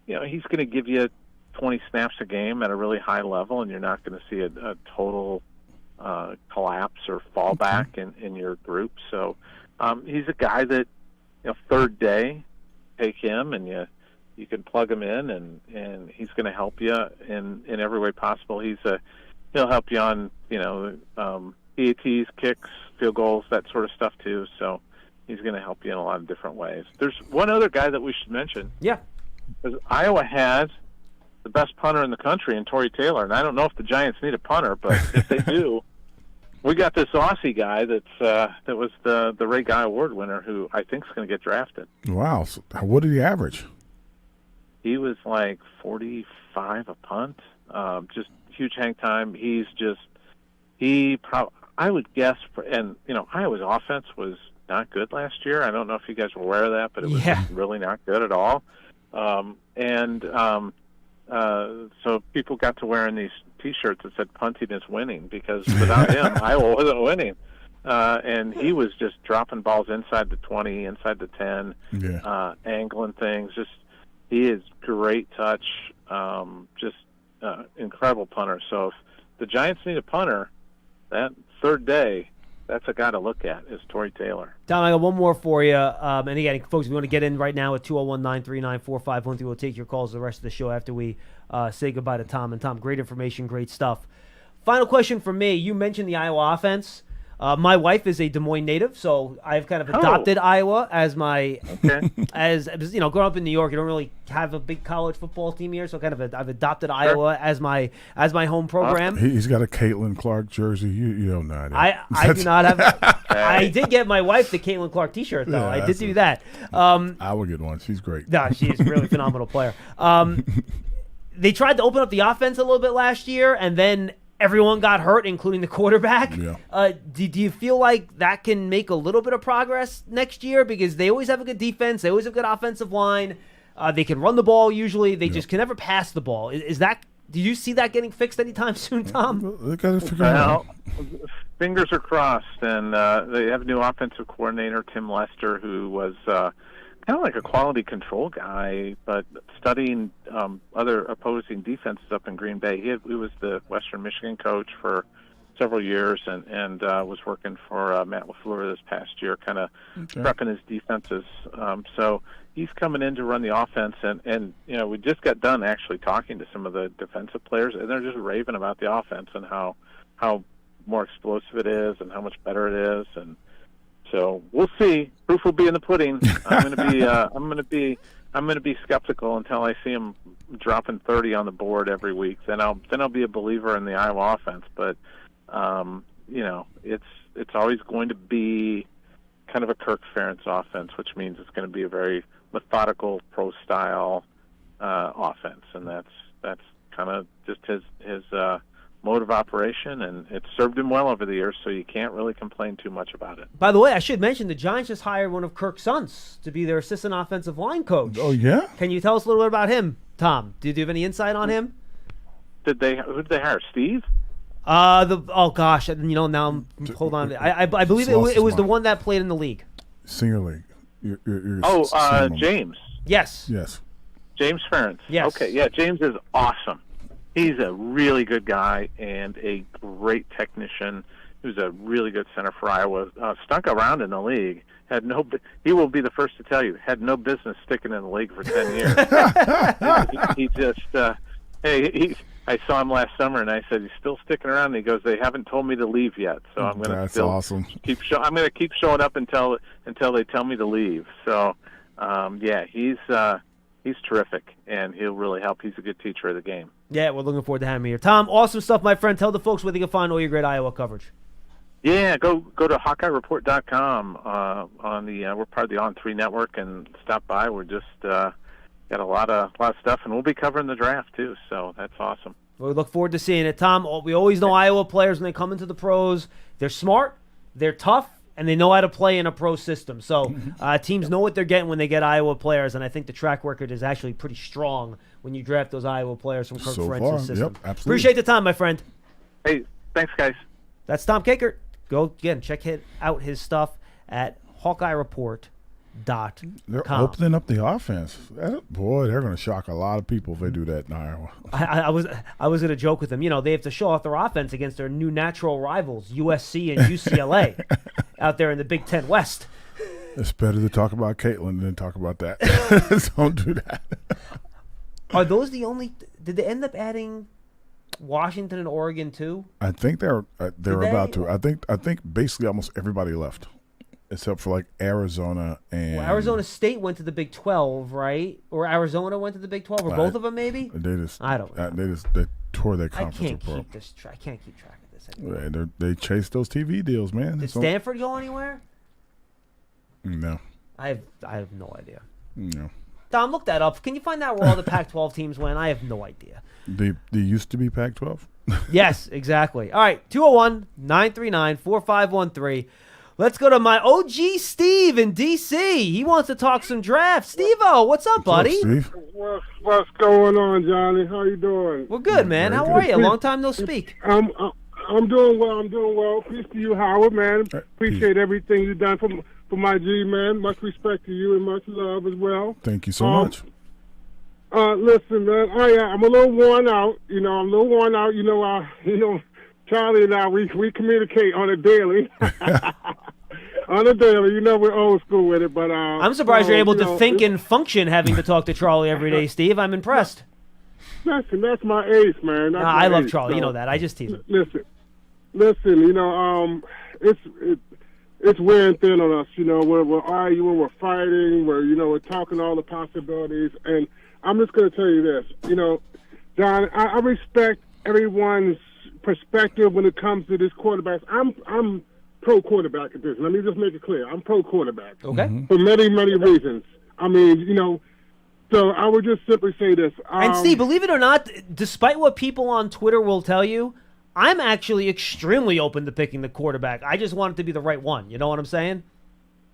he's going to give you 20 snaps a game at a really high level, and you're not going to see a total collapse or fallback in your group. So he's a guy that third day, take him and you can plug him in, and he's going to help you in every way possible. He'll help you on PATs, kicks, field goals, that sort of stuff too. So he's going to help you in a lot of different ways. There's one other guy that we should mention. Yeah. Because Iowa has the best punter in the country in Tory Taylor, and I don't know if the Giants need a punter, but if they do, we got this Aussie guy that was the Ray Guy Award winner who I think is going to get drafted. Wow. So what did he average? He was like 45 a punt. Just huge hang time. I would guess, Iowa's offense was not good last year. I don't know if you guys were aware of that, but it was really not good at all. So people got to wearing these T-shirts that said "Punting is winning" because without him, Iowa wasn't winning. And he was just dropping balls inside the 20, inside the 10, angling things. He is great touch, incredible punter. So if the Giants need a punter, that third day, that's a guy to look at is Tory Taylor. Tom, I got one more for you. And again, folks, we want to get in right now at 201-939-4513. We'll take your calls the rest of the show after we say goodbye to Tom. And Tom, great information, great stuff. Final question for me. You mentioned the Iowa offense. My wife is a Des Moines native, so I've kind of adopted Iowa as my as growing up in New York, you don't really have a big college football team here, so I've adopted Iowa as my home program. He's got a Caitlin Clark jersey. You don't know that. I do not have. I did get my wife the Caitlin Clark T-shirt though. I did do that. I will get one. She's great. No, she's a really phenomenal player. They tried to open up the offense a little bit last year, and then everyone got hurt, including the quarterback. Yeah. Do you feel like that can make a little bit of progress next year? Because they always have a good defense. They always have a good offensive line. They can run the ball usually. They just can never pass the ball. Is that? Do you see that getting fixed anytime soon, Tom? They got to figure it out. Fingers are crossed, and they have a new offensive coordinator, Tim Lester, who was kind of like a quality control guy, but studying other opposing defenses up in Green Bay. He was the Western Michigan coach for several years, and was working for Matt LaFleur this past year, kind of prepping his defenses. So he's coming in to run the offense, and we just got done actually talking to some of the defensive players, and they're just raving about the offense and how more explosive it is and how much better it is, and so we'll see. Proof will be in the pudding. I'm going to be skeptical until I see him dropping 30 on the board every week. Then I'll be a believer in the Iowa offense. But it's always going to be kind of a Kirk Ferentz offense, which means it's going to be a very methodical pro style offense, and that's kind of just his mode of operation, and it's served him well over the years, so you can't really complain too much about it. By the way, I should mention the Giants just hired one of Kirk's sons to be their assistant offensive line coach. Oh, yeah? Can you tell us a little bit about him, Tom? Do you have any insight on him? Who did they hire, Steve? Now I'm hold on. I believe it was the one that played in the league. Senior league. James. Yes. James Ferentz. Yes. Okay, yeah, James is awesome. He's a really good guy and a great technician. He was a really good center for Iowa. Stunk around in the league. He will be the first to tell you, had no business sticking in the league for 10 years. he just, I saw him last summer, and I said, he's still sticking around. And he goes, they haven't told me to leave yet, so I'm going to awesome. I'm going to keep showing up until they tell me to leave. So, he's terrific, and he'll really help. He's a good teacher of the game. Yeah, we're looking forward to having him here. Tom, awesome stuff, my friend. Tell the folks where they can find all your great Iowa coverage. Yeah, go to HawkeyeReport.com. We're part of the On3 network, and stop by. We're just got a lot of stuff, and we'll be covering the draft too. So that's awesome. Well, we look forward to seeing it, Tom. We always know Iowa players when they come into the pros. They're smart, they're tough, and they know how to play in a pro system. So teams know what they're getting when they get Iowa players, and I think the track record is actually pretty strong when you draft those Iowa players from Kirk Ferentz's system. Yep, absolutely. Appreciate the time, my friend. Hey, thanks, guys. That's Tom Kakert. Go again, check out his stuff at HawkeyeReport.com. They're opening up the offense. Boy, they're going to shock a lot of people if they do that in Iowa. I was going to joke with them. They have to show off their offense against their new natural rivals, USC and UCLA, out there in the Big Ten West. It's better to talk about Caitlin than talk about that. Don't do that. Are those the only? Did they end up adding Washington and Oregon too? I think they're about to. I think basically almost everybody left, except for like Arizona and. Well, Arizona State went to the Big 12, right? Or Arizona went to the Big 12, or both of them maybe. I don't know. They tore their conference. I can't keep track of this anymore. Yeah, they chase those TV deals, man. Did Stanford go anywhere? No. I have no idea. No. Dom, look that up. Can you find out where all the Pac-12 teams went? I have no idea. They used to be Pac-12? Yes, exactly. All right, 201-939-4513. Let's go to my OG Steve in D.C. He wants to talk some draft. Steve-O, what's up, buddy? Steve? What's going on, Johnny? How you doing? We're good, man. How are you? Long time no speak. I'm doing well. Peace to you, Howard, man. Appreciate everything you've done for my G, man. Much respect to you and much love as well. Thank you so much. Listen, man, I'm a little worn out. Charlie and I, we communicate on a daily. We're old school with it, but I'm surprised you're able to think and function having to talk to Charlie every day, Steve. I'm impressed. Listen, that's my ace, man. I love Charlie. You know that. I just tease him. Listen. it's wearing thin on us. We're arguing, we're fighting, we're talking all the possibilities. And I'm just going to tell you this, John, I respect everyone's perspective when it comes to this quarterbacks. I'm pro quarterback at this. Let me just make it clear. I'm pro quarterback. Okay. For many, many reasons. I mean, so I would just simply say this. And Steve, believe it or not, despite what people on Twitter will tell you, I'm actually extremely open to picking the quarterback. I just want it to be the right one. You know what I'm saying?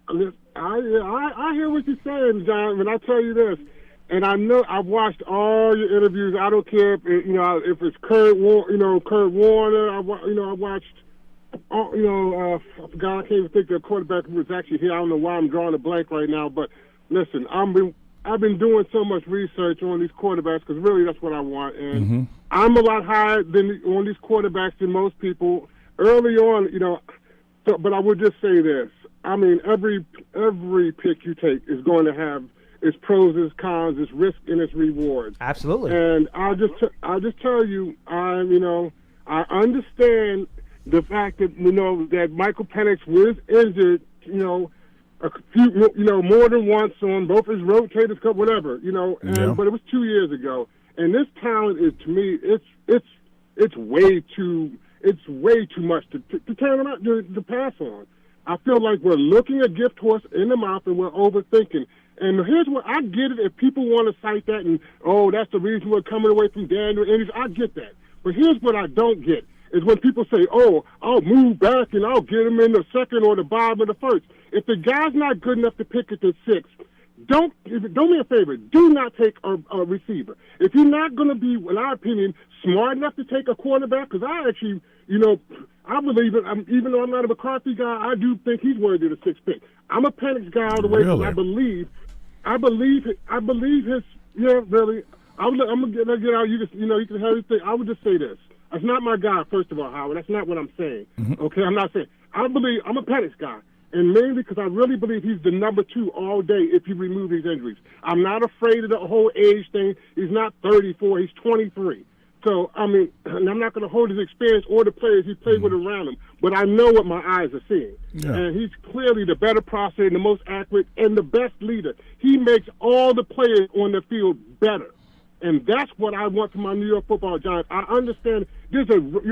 I hear what you're saying, John, but I tell you this, and I know I've watched all your interviews. I don't care if it's Kurt Warner. I watched. I forgot. I can't even think the quarterback who was actually here. I don't know why I'm drawing a blank right now. But listen, I've been doing so much research on these quarterbacks because really that's what I want, and I'm a lot higher on these quarterbacks than most people. Early on, but I would just say this. I mean, every pick you take is going to have its pros, its cons, its risk, and its rewards. Absolutely. And I'll just tell you, I understand the fact that that Michael Penix was injured, a few, more than once on both his rotators, whatever, but it was 2 years ago. And this talent is, to me, it's way too much to turn him out to pass on. I feel like we're looking a gift horse in the mouth and we're overthinking. And here's what I get it if people want to cite that and that's the reason we're coming away from Daniel Andrews. I get that, but here's what I don't get is when people say, I'll move back and I'll get him in the second or the bottom of the first. If the guy's not good enough to pick at the sixth, do me a favor. Do not take a receiver. If you're not going to be, in our opinion, smart enough to take a quarterback, because I actually, I believe it. Even though I'm not a McCarthy guy, I do think he's worthy of the sixth pick. I'm a Penix guy all the way. Really? I believe his. Yeah, really. I'm gonna get out. You can have your thing. I would just say this. That's not my guy, first of all, Howard. That's not what I'm saying. Okay, I'm not saying. I'm a Penix guy. And mainly because I really believe he's the number 2 all day if you remove these injuries. I'm not afraid of the whole age thing. He's not 34. He's 23. So, I mean, and I'm not going to hold his experience or the players he played with around him, but I know what my eyes are seeing. Yeah. And he's clearly the better processor and the most accurate and the best leader. He makes all the players on the field better. And that's what I want from my New York Football Giants. I understand you're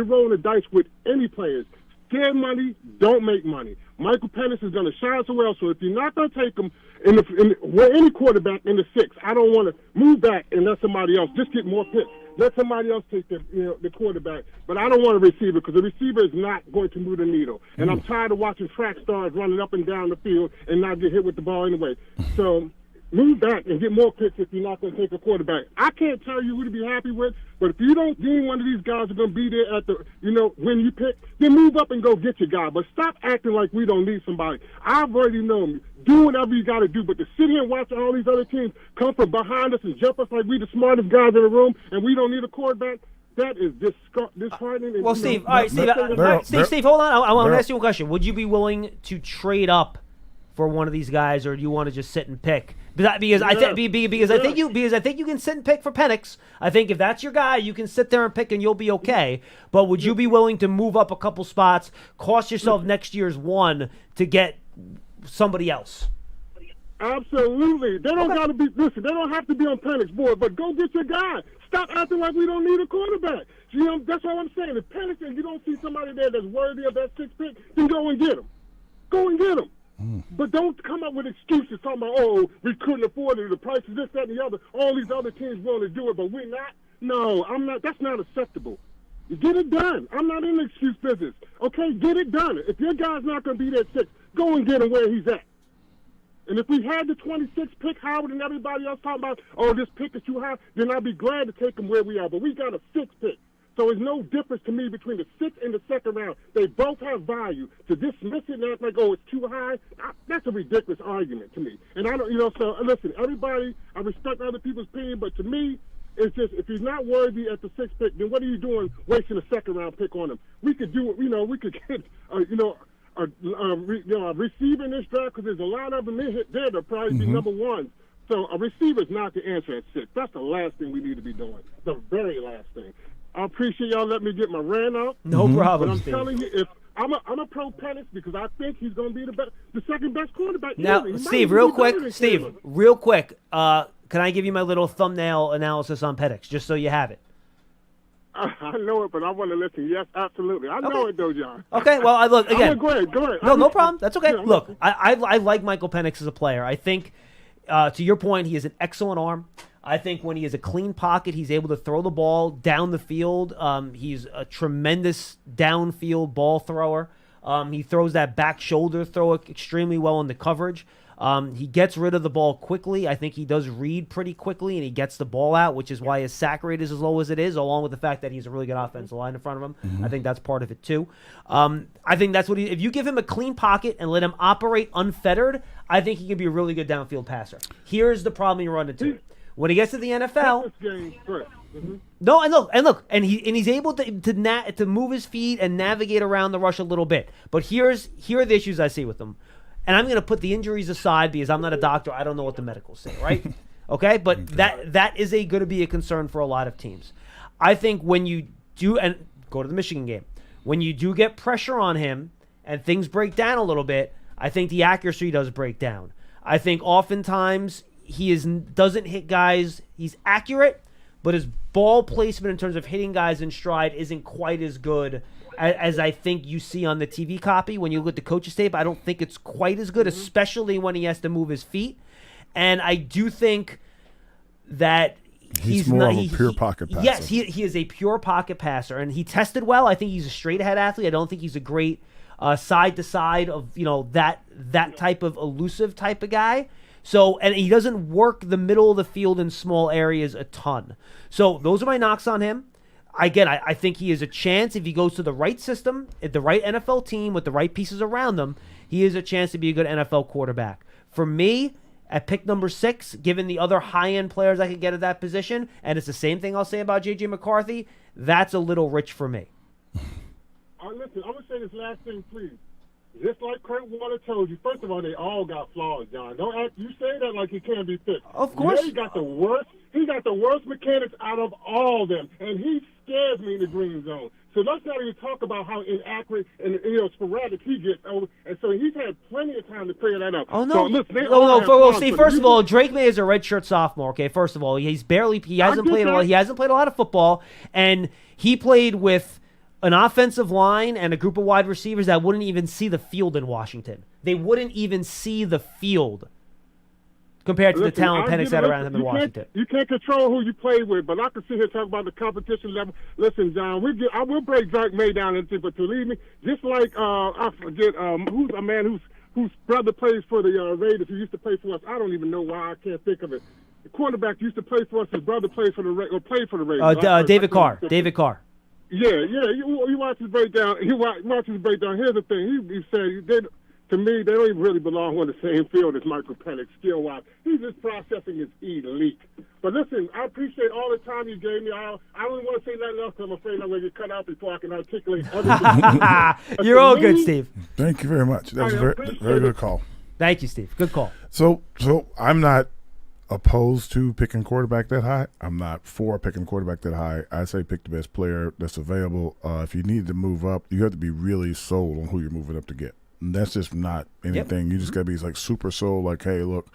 rolling the dice with any players. Scared money, don't make money. Michael Penix is going to shine so well, so if you're not going to take him with any quarterback in the 6th, I don't want to move back and let somebody else just get more picks. Let somebody else take the quarterback. But I don't want a receiver because the receiver is not going to move the needle. And I'm tired of watching track stars running up and down the field and not get hit with the ball anyway. So move back and get more picks if you're not going to take a quarterback. I can't tell you who to be happy with, but if you don't deem one of these guys are going to be there at the, when you pick, then move up and go get your guy. But stop acting like we don't need somebody. I've already known. Do whatever you got to do, but to sit here and watch all these other teams come from behind us and jump us like we the smartest guys in the room and we don't need a quarterback, that is disheartening. Well, Steve, all right, Steve, hold on. I want to ask you a question. Would you be willing to trade up for one of these guys, or do you want to just sit and pick? Because I think you can sit and pick for Penix. I think if that's your guy, you can sit there and pick and you'll be okay. But would you be willing to move up a couple spots, cost yourself next year's one to get somebody else? Absolutely. They don't got to be. Listen, they don't have to be on Penix board, but go get your guy. Stop acting like we don't need a quarterback. That's all I'm saying. If Penix and you don't see somebody there that's worthy of that 6th pick, then go and get him. Go and get him. But don't come up with excuses talking about, we couldn't afford it, the price is this, that, and the other. All these other teams willing to do it, but we're not. No, I'm not. That's not acceptable. You get it done. I'm not in the excuse business. Okay, get it done. If your guy's not going to be there at 6, go and get him where he's at. And if we had the 26th pick, Howard and everybody else talking about, this pick is too high, then I'd be glad to take him where we are. But we got a 6th pick. So there's no difference to me between the 6th and the 2nd round. They both have value. To dismiss it and act like, it's too high, that's a ridiculous argument to me. And I don't, so listen, everybody, I respect other people's opinion, but to me, it's just, if he's not worthy at the 6th pick, then what are you doing wasting a 2nd round pick on him? We could do, we could get, a receiver in this draft, because there's a lot of them there that'll probably be number 1. So a receiver is not the answer at 6. That's the last thing we need to be doing. The very last thing. I appreciate y'all letting me get my rant out. No problem. But I'm telling you, I'm a pro Penix because I think he's going to be the second best quarterback. Now, Steve, real quick. Can I give you my little thumbnail analysis on Penix, just so you have it? I know it, but I want to listen. Yes, absolutely. I know it, though, John. Okay, well, look, again. Go ahead. No problem. That's okay. Look, I like Michael Penix as a player. I think, to your point, he has an excellent arm. I think when he has a clean pocket, he's able to throw the ball down the field. He's a tremendous downfield ball thrower. He throws that back shoulder throw extremely well in the coverage. He gets rid of the ball quickly. I think he does read pretty quickly, and he gets the ball out, which is why his sack rate is as low as it is, along with the fact that he's a really good offensive line in front of him. Mm-hmm. I think that's part of it, too. I think that's what if you give him a clean pocket and let him operate unfettered, I think he can be a really good downfield passer. Here's the problem you run into. When he gets to the NFL, and he's able to move his feet and navigate around the rush a little bit. But here are the issues I see with him, and I'm going to put the injuries aside because I'm not a doctor. I don't know what the medicals say, right? Okay, but that is going to be a concern for a lot of teams. I think when you do, and go to the Michigan game, when you do get pressure on him and things break down a little bit, I think the accuracy does break down. I think oftentimes he doesn't hit guys. He's accurate, but his ball placement in terms of hitting guys in stride isn't quite as good as I think you see on the TV copy. When you look at the coach's tape, I don't think it's quite as good, especially when he has to move his feet. And I do think that he's more of a pure pocket passer. Yes, he is a pure pocket passer, and he tested well. I think he's a straight-ahead athlete. I don't think he's a great side-to-side of that type of elusive type of guy. So, and he doesn't work the middle of the field in small areas a ton. So those are my knocks on him. Again, I think he has a chance if he goes to the right system, at the right NFL team with the right pieces around them, he has a chance to be a good NFL quarterback. For me, at pick number 6, given the other high-end players I could get at that position, and it's the same thing I'll say about J.J. McCarthy, that's a little rich for me. Listen, I'm going to say this last thing, please. Just like Kurt Warner told you, first of all, they all got flaws, John. Don't act. You say that like he can't be fixed. Of course. He got the worst. He got the worst mechanics out of all of them, and he scares me in the green zone. So let's not even talk about how inaccurate and sporadic he gets. And so he's had plenty of time to clear that up. Oh no! So, listen, see, first of all, Drake May is a redshirt sophomore. Okay, first of all, he hasn't played a lot of football, and he played with an offensive line and a group of wide receivers that wouldn't even see the field in Washington. They wouldn't even see the field compared to the talent Penix had around him in Washington. You can't control who you play with, but I can sit here and talk about the competition level. Listen, John, I will break Drake May down into, but believe me, just like I forget who's a man whose brother plays for the Raiders, who used to play for us. I don't even know why I can't think of it. The quarterback used to play for us. His brother played for the Raiders. David Carr. David Carr. Yeah. He watches breakdown. Here's the thing. He said to me, they don't even really belong on the same field as Michael Penix, skill-wise. His processing is elite. But listen, I appreciate all the time you gave me. I don't want to say nothing else because I'm afraid I'm going to get cut out before I can articulate other You're all good, Steve. Thank you very much. That was a very good call. Thank you, Steve. Good call. So I'm not opposed to picking quarterback that high. I'm not for picking quarterback that high. I say pick the best player that's available. If you need to move up, you have to be really sold on who you're moving up to get. And that's just not anything. Yep. You just got to be like super sold, like, hey, look,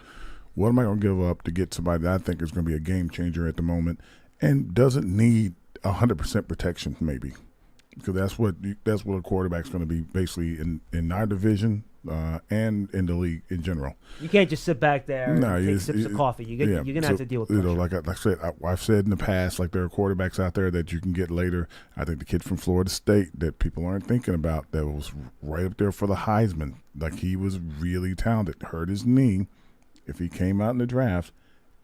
what am I going to give up to get somebody that I think is going to be a game changer at the moment and doesn't need 100% protection maybe. Because that's what a quarterback's going to be basically in our division and in the league in general. You can't just sit back there and take sips of coffee. You're going to have to deal with pressure. Like I said, I've said in the past, like there are quarterbacks out there that you can get later. I think the kid from Florida State that people aren't thinking about that was right up there for the Heisman. Like he was really talented. Hurt his knee. If he came out in the draft,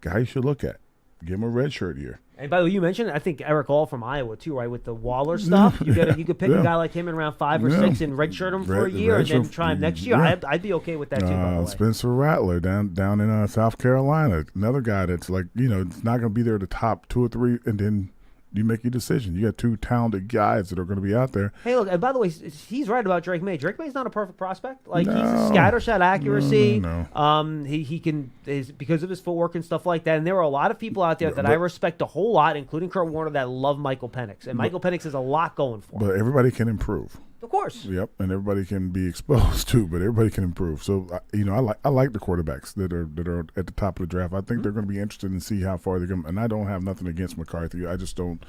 guy you should look at. Give him a red shirt year. And by the way, you mentioned, I think Eric All from Iowa too, right? With the Waller stuff, you could pick a guy like him in round 5 or 6 and redshirt him for a year and then try him next year. I'd be okay with that too. By the way. Spencer Rattler down in South Carolina, another guy that's like it's not going to be there the top 2 or 3, and then you make your decision. You got 2 talented guys that are going to be out there. Hey, look, and by the way, he's right about Drake May. Drake May's not a perfect prospect. Like he's a scatter shot accuracy. No. He can because of his footwork and stuff like that. And there are a lot of people out there that I respect a whole lot, including Kurt Warner, that love Michael Penix. And Michael Penix has a lot going for him. But everybody can improve. Of course. Yep, and everybody can be exposed too, but everybody can improve. So I like the quarterbacks that are at the top of the draft. I think they're going to be interested in see how far they come. And I don't have nothing against McCarthy. I just don't.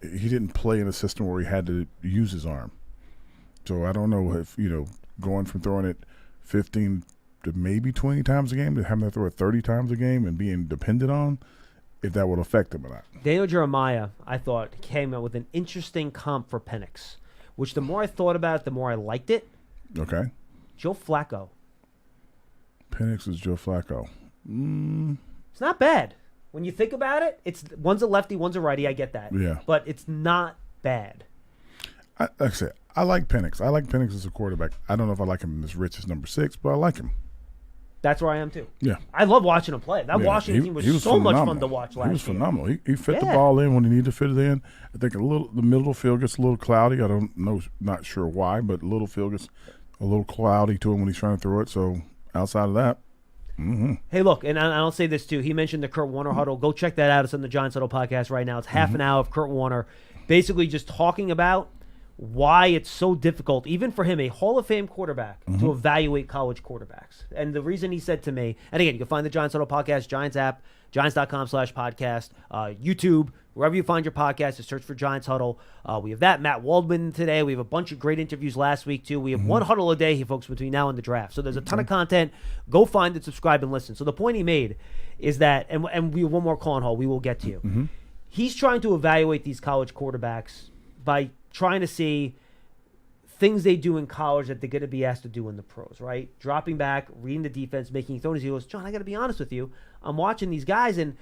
He didn't play in a system where he had to use his arm. So I don't know if going from throwing it 15 to maybe 20 times a game to having to throw it 30 times a game and being dependent on, if that will affect him or not. Daniel Jeremiah, I thought, came out with an interesting comp for Penix, which the more I thought about it, the more I liked it. Okay. Joe Flacco. Penix is Joe Flacco. It's not bad. When you think about it, one's a lefty, one's a righty. I get that. Yeah. But it's not bad. Like I said, I like Penix. I like Penix as a quarterback. I don't know if I like him as rich as number 6, but I like him. That's where I am too. Yeah. I love watching him play. That Washington team was so phenomenal. much fun to watch last year. He was phenomenal. He fit the ball in when he needed to fit it in. I think the middle of the field gets a little cloudy. I don't know, not sure why, but the little field gets a little cloudy to him when he's trying to throw it. So outside of that, Hey, look, and I'll say this too. He mentioned the Kurt Warner huddle. Go check that out. It's on the Giants Huddle podcast right now. It's half an hour of Kurt Warner basically just talking about why it's so difficult, even for him, a Hall of Fame quarterback, to evaluate college quarterbacks. And the reason he said to me, and again, you can find the Giants Huddle podcast, Giants app, Giants.com/podcast, YouTube, wherever you find your podcast, just search for Giants Huddle. We have that. Matt Waldman today. We have a bunch of great interviews last week, too. We have one huddle a day, folks, between now and the draft. So there's a ton of content. Go find it, subscribe, and listen. So the point he made is that, and we have one more call on Hall we will get to you. He's trying to evaluate these college quarterbacks by trying to see things they do in college that they're going to be asked to do in the pros, right? Dropping back, reading the defense, making throws. He goes, John, I got to be honest with you. I'm watching these guys, and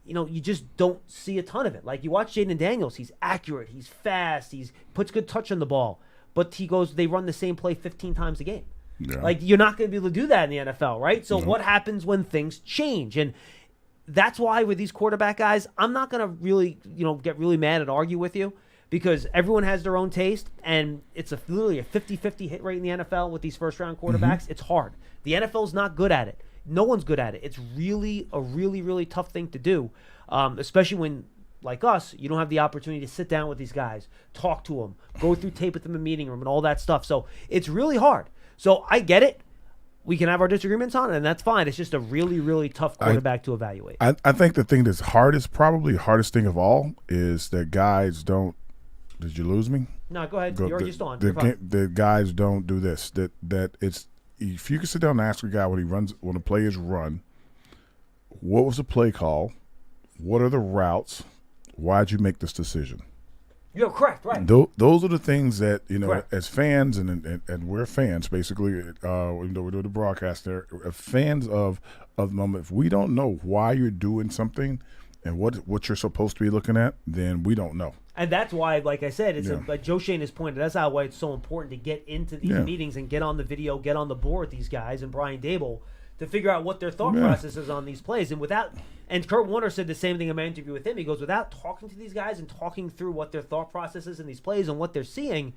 you just don't see a ton of it. Like you watch Jaden Daniels, he's accurate, he's fast, he puts good touch on the ball. But he goes, they run the same play 15 times a game. Yeah. Like you're not going to be able to do that in the NFL, right? So what happens when things change? And that's why with these quarterback guys, I'm not going to really, get really mad and argue with you. Because everyone has their own taste, and it's literally a 50-50 hit rate in the NFL with these first-round quarterbacks. It's hard. The NFL's not good at it. No one's good at it. It's really a really, really tough thing to do, especially when, like us, you don't have the opportunity to sit down with these guys, talk to them, go through tape with them in a meeting room and all that stuff. So it's really hard. So I get it. We can have our disagreements on it, and that's fine. It's just a really, really tough quarterback to evaluate. I think the thing that's probably the hardest thing of all is that guys don't. Did you lose me? No, go ahead. You're just on. The guys don't do this. That it's if you can sit down and ask a guy when a play is run, what was the play call? What are the routes? Why'd you make this decision? You're correct, right? Those are the things that correct. As fans and we're fans basically. Even though we're doing the broadcast, there fans of the moment. If we don't know why you're doing something and what you're supposed to be looking at, then we don't know. And that's why, like I said, it's like Joe Shane has pointed. That's why it's so important to get into these meetings and get on the video, get on the board with these guys and Brian Dable to figure out what their thought process is on these plays. And Kurt Warner said the same thing in my interview with him. He goes, without talking to these guys and talking through what their thought process is in these plays and what they're seeing,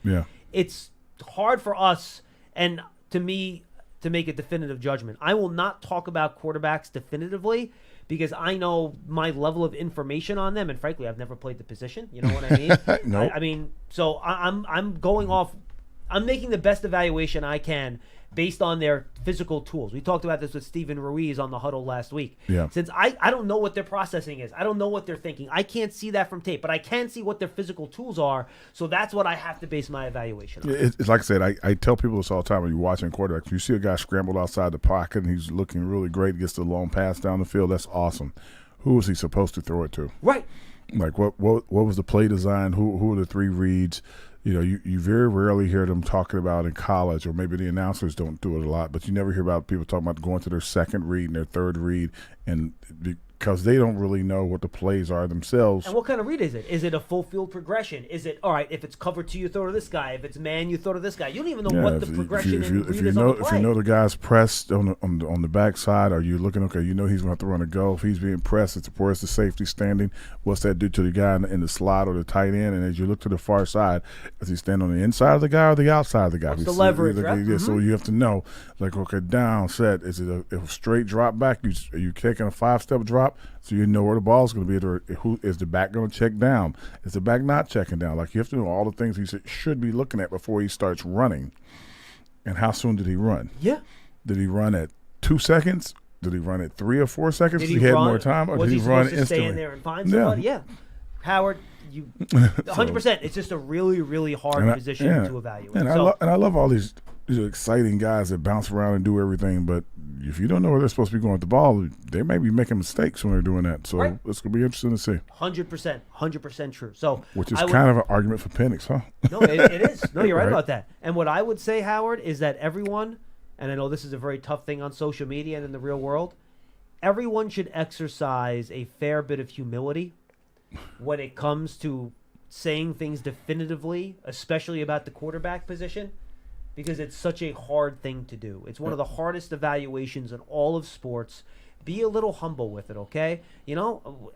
it's hard for us and to me to make a definitive judgment. I will not talk about quarterbacks definitively because I know my level of information on them, and frankly, I've never played the position. You know what I mean? Nope. I mean, so I'm going off. I'm making the best evaluation I can based on their physical tools. We talked about this with Steven Ruiz on the huddle last week. Yeah. Since I don't know what their processing is. I don't know what they're thinking. I can't see that from tape, but I can see what their physical tools are. So that's what I have to base my evaluation on. It's like I said, I tell people this all the time when you're watching quarterbacks. You see a guy scramble outside the pocket and he's looking really great, gets the long pass down the field. That's awesome. Who was he supposed to throw it to? Right. Like what was the play design? Who were the three reads? You very rarely hear them talking about in college, or maybe the announcers don't do it a lot, but you never hear about people talking about going to their second read and their third read, and because they don't really know what the plays are themselves. And what kind of read is it? Is it a full field progression? Is it, all right, if it's cover 2, you throw to this guy. If it's man, you throw to this guy. You don't even know what the progression is on the play. If you know the guy's pressed on the backside, are you looking, okay, he's going to throw on a go. If he's being pressed, where's the safety standing? What's that do to the guy in the slot or the tight end? And as you look to the far side, does he stand on the inside of the guy or the outside of the guy? What's the leverage, right? Yeah, so you have to know, like, okay, down, set. Is it a straight drop back? Are you taking a 5-step drop? drop, so you know where the ball's going to be. Or who is the back going to check down? Is the back not checking down? Like, you have to know all the things he should be looking at before he starts running. And how soon did he run? Yeah. Did he run at 2 seconds? Did he run at 3 or 4 seconds? Did he had more time, or did he run instantly? Stay in there and find somebody? Yeah. Howard, you 100%. It's just a really, really hard position to evaluate. And I love all these exciting guys that bounce around and do everything, but if you don't know where they're supposed to be going with the ball, they may be making mistakes when they're doing that. So it's going to be interesting to see. 100% true. So which is kind of an argument for Penix, huh? No, it is. No, you're right about that. And what I would say, Howard, is that everyone, and I know this is a very tough thing on social media and in the real world, everyone should exercise a fair bit of humility when it comes to saying things definitively, especially about the quarterback position, because it's such a hard thing to do. It's one of the hardest evaluations in all of sports. Be a little humble with it, okay? You know,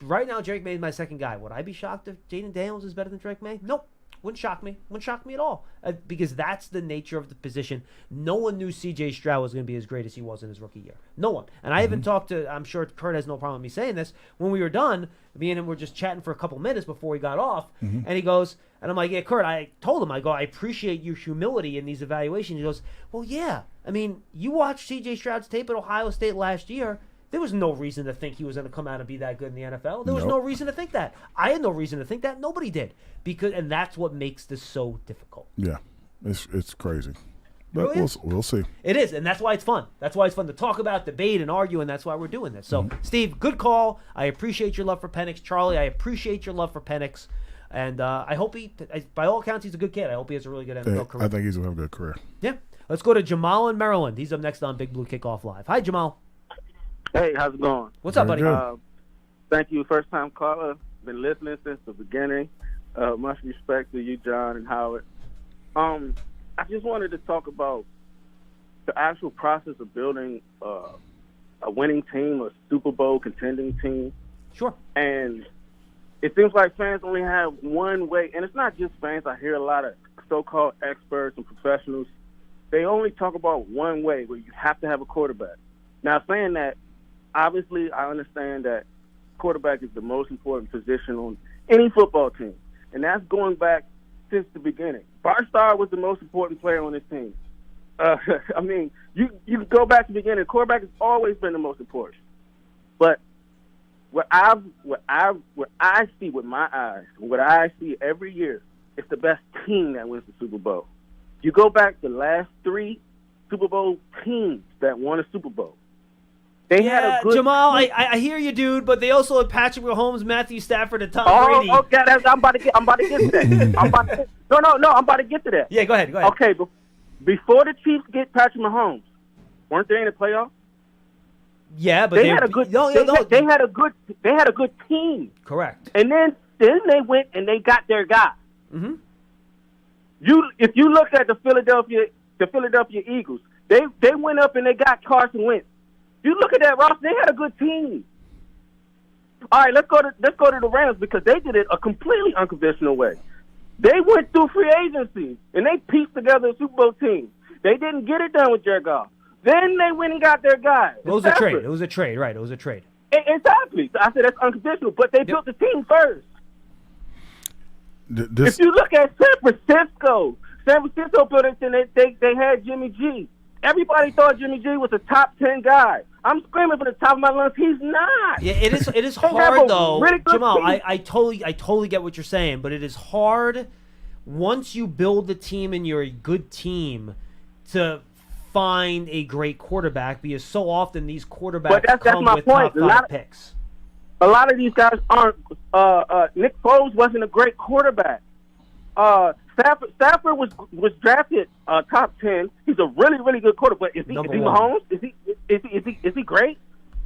right now Drake May is my second guy. Would I be shocked if Jaden Daniels is better than Drake May? Nope. Wouldn't shock me. Wouldn't shock me at all. Because that's the nature of the position. No one knew C.J. Stroud was going to be as great as he was in his rookie year. No one. And I even talked to, I'm sure Kurt has no problem with me saying this, when we were done, me and him were just chatting for a couple minutes before he got off, and he goes, and I'm like, yeah, Kurt, I told him, I appreciate your humility in these evaluations. He goes, well, yeah. I mean, you watched C.J. Stroud's tape at Ohio State last year. There was no reason to think he was going to come out and be that good in the NFL. There was no reason to think that. I had no reason to think that. Nobody did. And that's what makes this so difficult. Yeah, it's crazy. But we'll see. It is, and that's why it's fun. That's why it's fun to talk about, debate, and argue, and that's why we're doing this. So, Steve, good call. I appreciate your love for Penix. Charlie, I appreciate your love for Penix. And I hope by all accounts, he's a good kid. I hope he has a really good NFL career. I think he's going to have a good career. Yeah. Let's go to Jamal in Maryland. He's up next on Big Blue Kickoff Live. Hi, Jamal. Hey, how's it going? What's up, buddy? Thank you, first-time caller. Been listening since the beginning. Much respect to you, John and Howard. I just wanted to talk about the actual process of building a winning team, a Super Bowl contending team. Sure. And it seems like fans only have one way, and it's not just fans. I hear a lot of so-called experts and professionals. They only talk about one way, where you have to have a quarterback. Now, saying that, obviously, I understand that quarterback is the most important position on any football team, and that's going back since the beginning. Barstar was the most important player on this team. I mean, you go back to the beginning. Quarterback has always been the most important. But what I see with my eyes, what I see every year, it's the best team that wins the Super Bowl. You go back the last 3 Super Bowl teams that won a Super Bowl. They had a good Jamal, I hear you, dude, but they also had Patrick Mahomes, Matthew Stafford, and Tom Brady. Oh, okay, I'm about to get to that. I'm about to get to that. Yeah, go ahead. Okay, before the Chiefs get Patrick Mahomes, weren't they in the playoffs? Yeah, but they had a good. They had a good team. Correct. And then they went and they got their guy. Mm-hmm. If you look at the Philadelphia Eagles, they went up and they got Carson Wentz. You look at that roster; they had a good team. All right, let's go to the Rams, because they did it a completely unconventional way. They went through free agency and they pieced together a Super Bowl team. They didn't get it done with Jared Goff. Then they went and got their guy. It was a trade. It was a trade, right? It was a trade. Exactly. I said that's unconventional, but they built the team first. If you look at San Francisco built it, and they had Jimmy G. Everybody thought Jimmy G was a top 10 guy. I'm screaming from the top of my lungs. He's not. Yeah, it is hard though, really Jamal. I totally get what you're saying, but it is hard once you build the team and you're a good team to find a great quarterback, because so often these quarterbacks come with top 5 picks. A lot of these guys aren't. Nick Foles wasn't a great quarterback. Stafford was drafted top 10. He's a really, really good quarterback. Is he Mahomes? Is he great?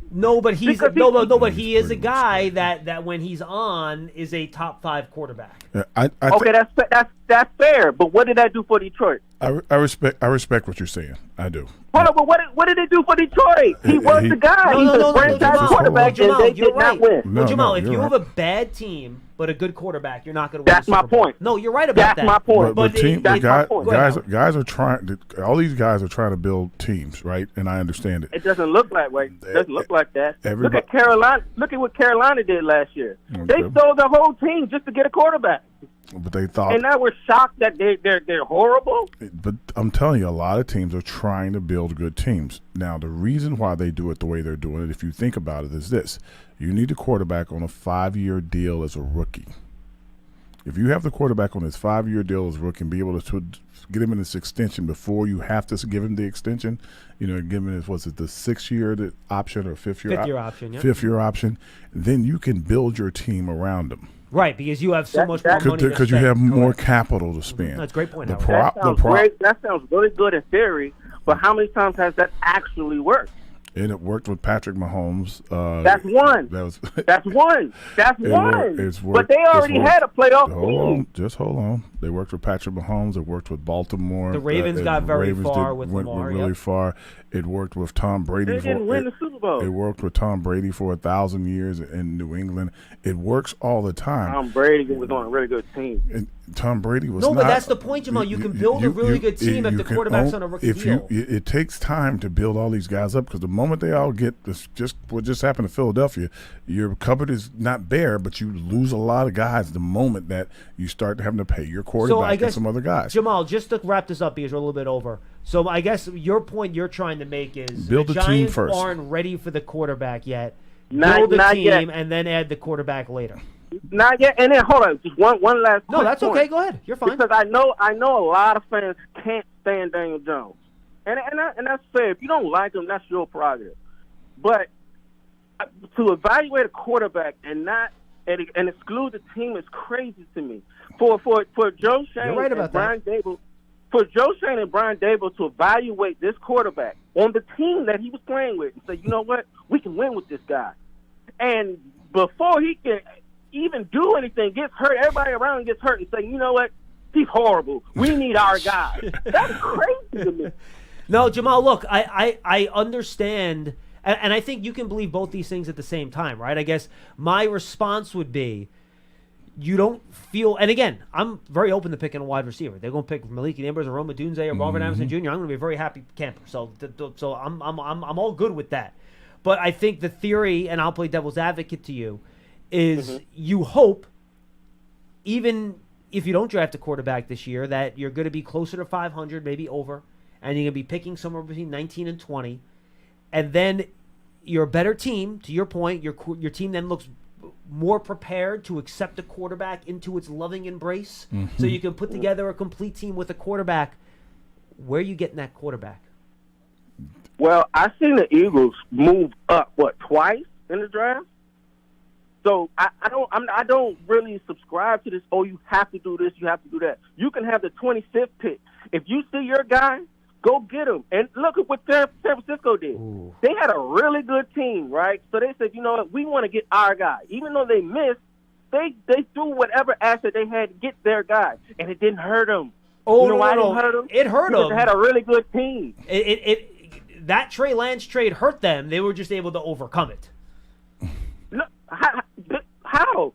No, but but he is a guy that when he's on is a top 5 quarterback. Yeah, that's fair. But what did that do for Detroit? I respect what you're saying. I do. Hold on, but what did they do for Detroit? He was the guy. He's a franchise quarterback, and they did not win. No, Jamal, if you have a bad team but a good quarterback, you're not going to win. That's my point. No, you're right about that. That's my point. But guys are trying. All these guys are trying to build teams, right? And I understand it. It doesn't look that way. It doesn't look like that. Look at Carolina. Look at what Carolina did last year. Okay. They sold the whole team just to get a quarterback. But they thought, and now we're shocked that they're horrible. But I'm telling you, a lot of teams are trying to build good teams. Now, the reason why they do it the way they're doing it, if you think about it, is this: you need a quarterback on a 5-year deal as a rookie. If you have the quarterback on his 5-year deal as a rookie and be able to get him in this extension before you have to give him the extension, give him his, what's it, the 6-year option or 5th-year option, yeah. 5th-year option, then you can build your team around him. Right, because you have so much more money because you have more capital to spend. That's a great point. That sounds really good in theory, but how many times has that actually worked? And it worked with Patrick Mahomes. That's one. That's one. But they already had a playoff team. Just hold on. They worked with Patrick Mahomes. It worked with Baltimore. The Ravens got very far with Lamar. Went really far. It worked with Tom Brady. They didn't win the Super Bowl. It worked with Tom Brady for 1,000 years in New England. It works all the time. Tom Brady was on a really good team. And Tom Brady was but that's the point, Jamal. You can build a really good team if the quarterback's on a rookie deal. It takes time to build all these guys up because the moment they all get this, just what just happened to Philadelphia, your cupboard is not bare, but you lose a lot of guys the moment that you start having to pay your quarterback and some other guys. Jamal, just to wrap this up because we're a little bit over. So I guess your point you're trying to make is build the team first. Giants aren't ready for the quarterback yet. Build the team and then add the quarterback later. Not yet. And then hold on, just one last. No, that's point. Okay. Go ahead. You're fine. Because I know a lot of fans can't stand Daniel Jones, and that's fair. If you don't like him, that's your prerogative. But to evaluate a quarterback and exclude the team is crazy to me. For Joe Shane and Brian Dable. For Joe Shane and Brian Dable to evaluate this quarterback on the team that he was playing with and say, you know what, we can win with this guy. And before he can even do anything, gets hurt, everybody around him gets hurt and say, you know what, he's horrible. We need our guy. That's crazy to me. No, Jamal, look, I understand, and I think you can believe both these things at the same time, right? I guess my response would be, you don't feel, and again, I'm very open to picking a wide receiver. They're going to pick Malik Neighbors or Rome Odunze or Marvin Anderson Jr. I'm going to be a very happy camper. So I'm all good with that. But I think the theory, and I'll play devil's advocate to you, is you hope, even if you don't draft a quarterback this year, that you're going to be closer to 500, maybe over, and you're going to be picking somewhere between 19 and 20, and then you're a better team. To your point, your team then looks more prepared to accept a quarterback into its loving embrace, so you can put together a complete team with a quarterback. Where are you getting that quarterback? Well, I've seen the Eagles move up twice in the draft. So I don't really subscribe to this. Oh, you have to do this, you have to do that. You can have the 25th pick. If you see your guy, go get him. And look at what San Francisco did. Ooh. They had a really good team, right? So they said, you know what, we want to get our guy. Even though they missed, they threw whatever asset they had to get their guy, and it didn't hurt them. Oh, you know why it didn't hurt them? It hurt them. They had a really good team. That Trey Lance trade hurt them. They were just able to overcome it. No, how?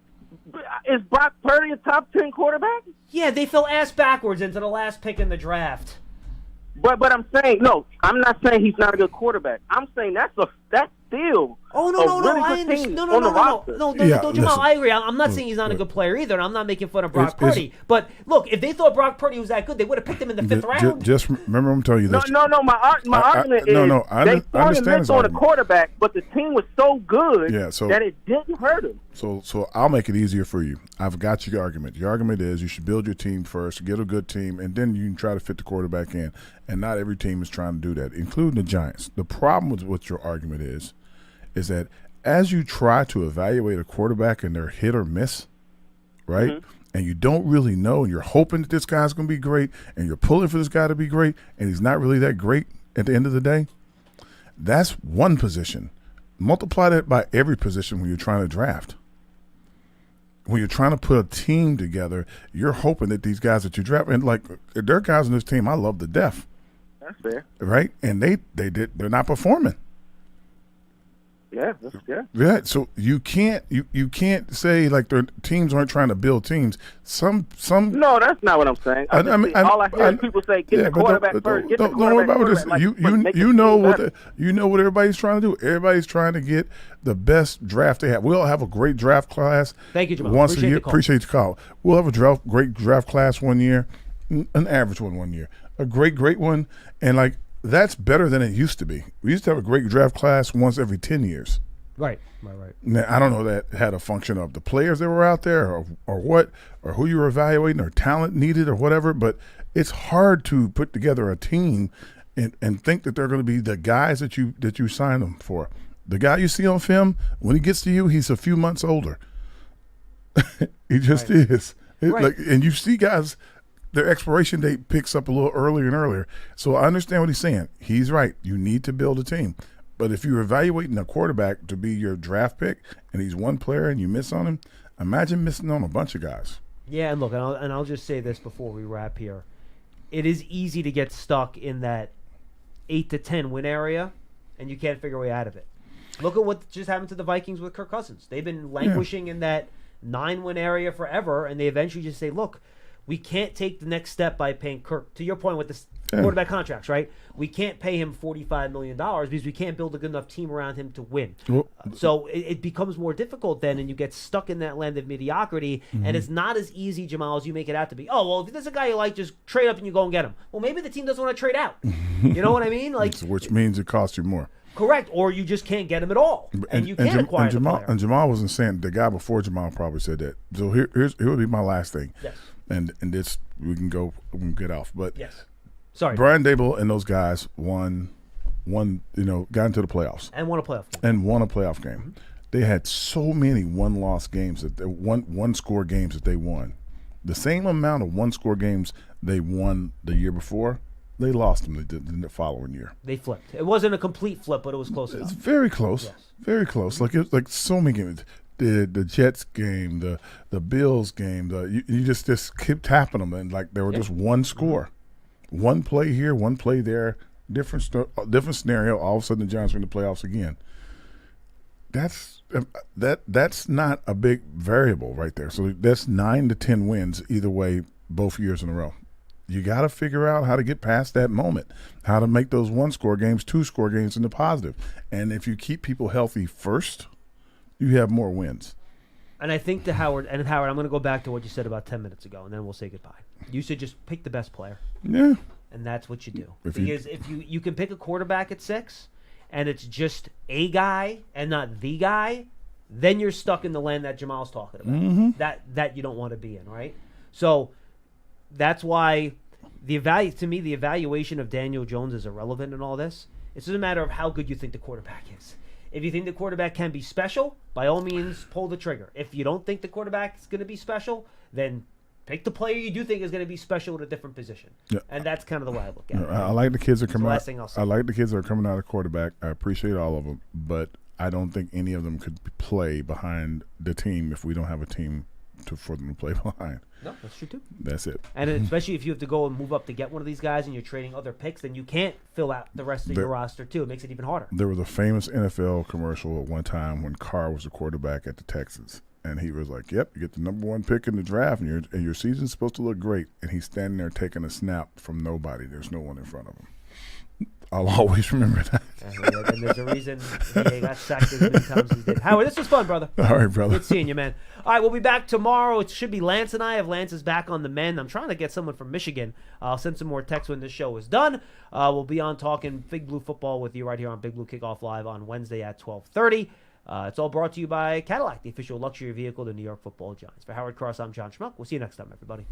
Is Brock Purdy a top 10 quarterback? Yeah, they fell ass backwards into the last pick in the draft. But I'm saying, no, I'm not saying he's not a good quarterback. I'm saying that's still I understand. No, Jamal, I agree. I'm not saying he's not a good player either, and I'm not making fun of Brock Purdy. But look, if they thought Brock Purdy was that good, they would have picked him in the 5th round. Just remember, I'm telling you this. No. My argument is they thought him on a quarterback, but the team was so good that it didn't hurt him. So I'll make it easier for you. I've got your argument. Your argument is you should build your team first, get a good team, and then you can try to fit the quarterback in. And not every team is trying to do that, including the Giants. The problem with what your argument is that as you try to evaluate a quarterback and they're hit or miss, right, and you don't really know, and you're hoping that this guy's going to be great, and you're pulling for this guy to be great, and he's not really that great at the end of the day, that's one position. Multiply that by every position when you're trying to draft. when you're trying to put a team together, you're hoping that these guys that you draft, and like there are guys on this team I love to death. That's fair. Right? And they're not performing. Yeah. Yeah. So you can't say like their teams aren't trying to build teams. Some. No, that's not what I'm saying. All I hear is people say get the quarterback first. Don't worry about this. You know what everybody's trying to do. Everybody's trying to get the best draft they have. We'll have a great draft class. Thank you, Jamal. Once a year. Appreciate the call. We'll have a great draft class one year, an average one year, a great one, and like. That's better than it used to be. We used to have a great draft class once every 10 years. Right. Now, I don't know that had a function of the players that were out there or what, or who you were evaluating or talent needed or whatever, but it's hard to put together a team and think that they're going to be the guys that you sign them for. The guy you see on film, when he gets to you, he's a few months older. He just is. And you see guys – their expiration date picks up a little earlier and earlier. So I understand what he's saying. He's right. You need to build a team. But if you're evaluating a quarterback to be your draft pick and he's one player and you miss on him, imagine missing on a bunch of guys. Yeah, and look, and I'll just say this before we wrap here. It is easy to get stuck in that 8 to 10 win area, and you can't figure a way out of it. Look at what just happened to the Vikings with Kirk Cousins. They've been languishing in that 9-win area forever, and they eventually just say, look, we can't take the next step by paying Kirk. To your point with the quarterback contracts, right? We can't pay him $45 million because we can't build a good enough team around him to win. So it becomes more difficult then, and you get stuck in that land of mediocrity, and it's not as easy, Jamal, as you make it out to be. Oh, well, if there's a guy you like, just trade up and you go and get him. Well, maybe the team doesn't want to trade out. You know what I mean? Which means it costs you more. Correct, or you just can't get him at all, and you can't acquire the player. And Jamal wasn't saying, the guy before Jamal probably said that. So here would be my last thing. Yes. And this we can get off. But yes. Sorry. Brian Daboll and those guys won, got into the playoffs. And won a playoff game. Mm-hmm. They had so many one-loss games one-score games that they won. The same amount of one-score games they won the year before, they lost them the following year. They flipped. It wasn't a complete flip, but it was close enough. It's very close. Yes. Very close. Like so many games. The Jets game, the Bills game, you just keep tapping them, and like they were just one score, one play here, one play there, different scenario. All of a sudden, the Giants are in the playoffs again. That's not a big variable right there. So that's 9 to 10 wins either way, both years in a row. You got to figure out how to get past that moment, how to make those 1-score games, 2-score games into positive, and if you keep people healthy first, you have more wins. And I think Howard, I'm going to go back to what you said about 10 minutes ago, and then we'll say goodbye. You said just pick the best player. Yeah. And that's what you do. If you can pick a quarterback at 6, and it's just a guy and not the guy, then you're stuck in the land that Jamal's talking about. Mm-hmm. That you don't want to be in, right? So that's why the evaluation of Daniel Jones is irrelevant in all this. It's just a matter of how good you think the quarterback is. If you think the quarterback can be special, by all means, pull the trigger. If you don't think the quarterback is going to be special, then pick the player you do think is going to be special at a different position. Yeah. And that's kind of the way I look at it. I like the kids that are coming out. I like the kids that are coming out of quarterback. I appreciate all of them, but I don't think any of them could play behind the team if we don't have a team for them to play behind. No, that's true too. That's it. And especially if you have to go and move up to get one of these guys and you're trading other picks, then you can't fill out the rest of your roster too. It makes it even harder. There was a famous NFL commercial at one time when Carr was a quarterback at the Texans, and he was like, "Yep, you get the number 1 pick in the draft, and your season's supposed to look great." And he's standing there taking a snap from nobody. There's no one in front of him. I'll always remember that. And there's a reason he got sacked as many times as he did. Howard, this was fun, brother. All right, brother. Good seeing you, man. All right, we'll be back tomorrow. It should be Lance and I. If Lance is back on the men, I'm trying to get someone from Michigan. I'll send some more texts when this show is done. We'll be on talking Big Blue football with you right here on Big Blue Kickoff Live on Wednesday at 12:30. It's all brought to you by Cadillac, the official luxury vehicle of the New York Football Giants. For Howard Cross, I'm John Schmeelk. We'll see you next time, everybody.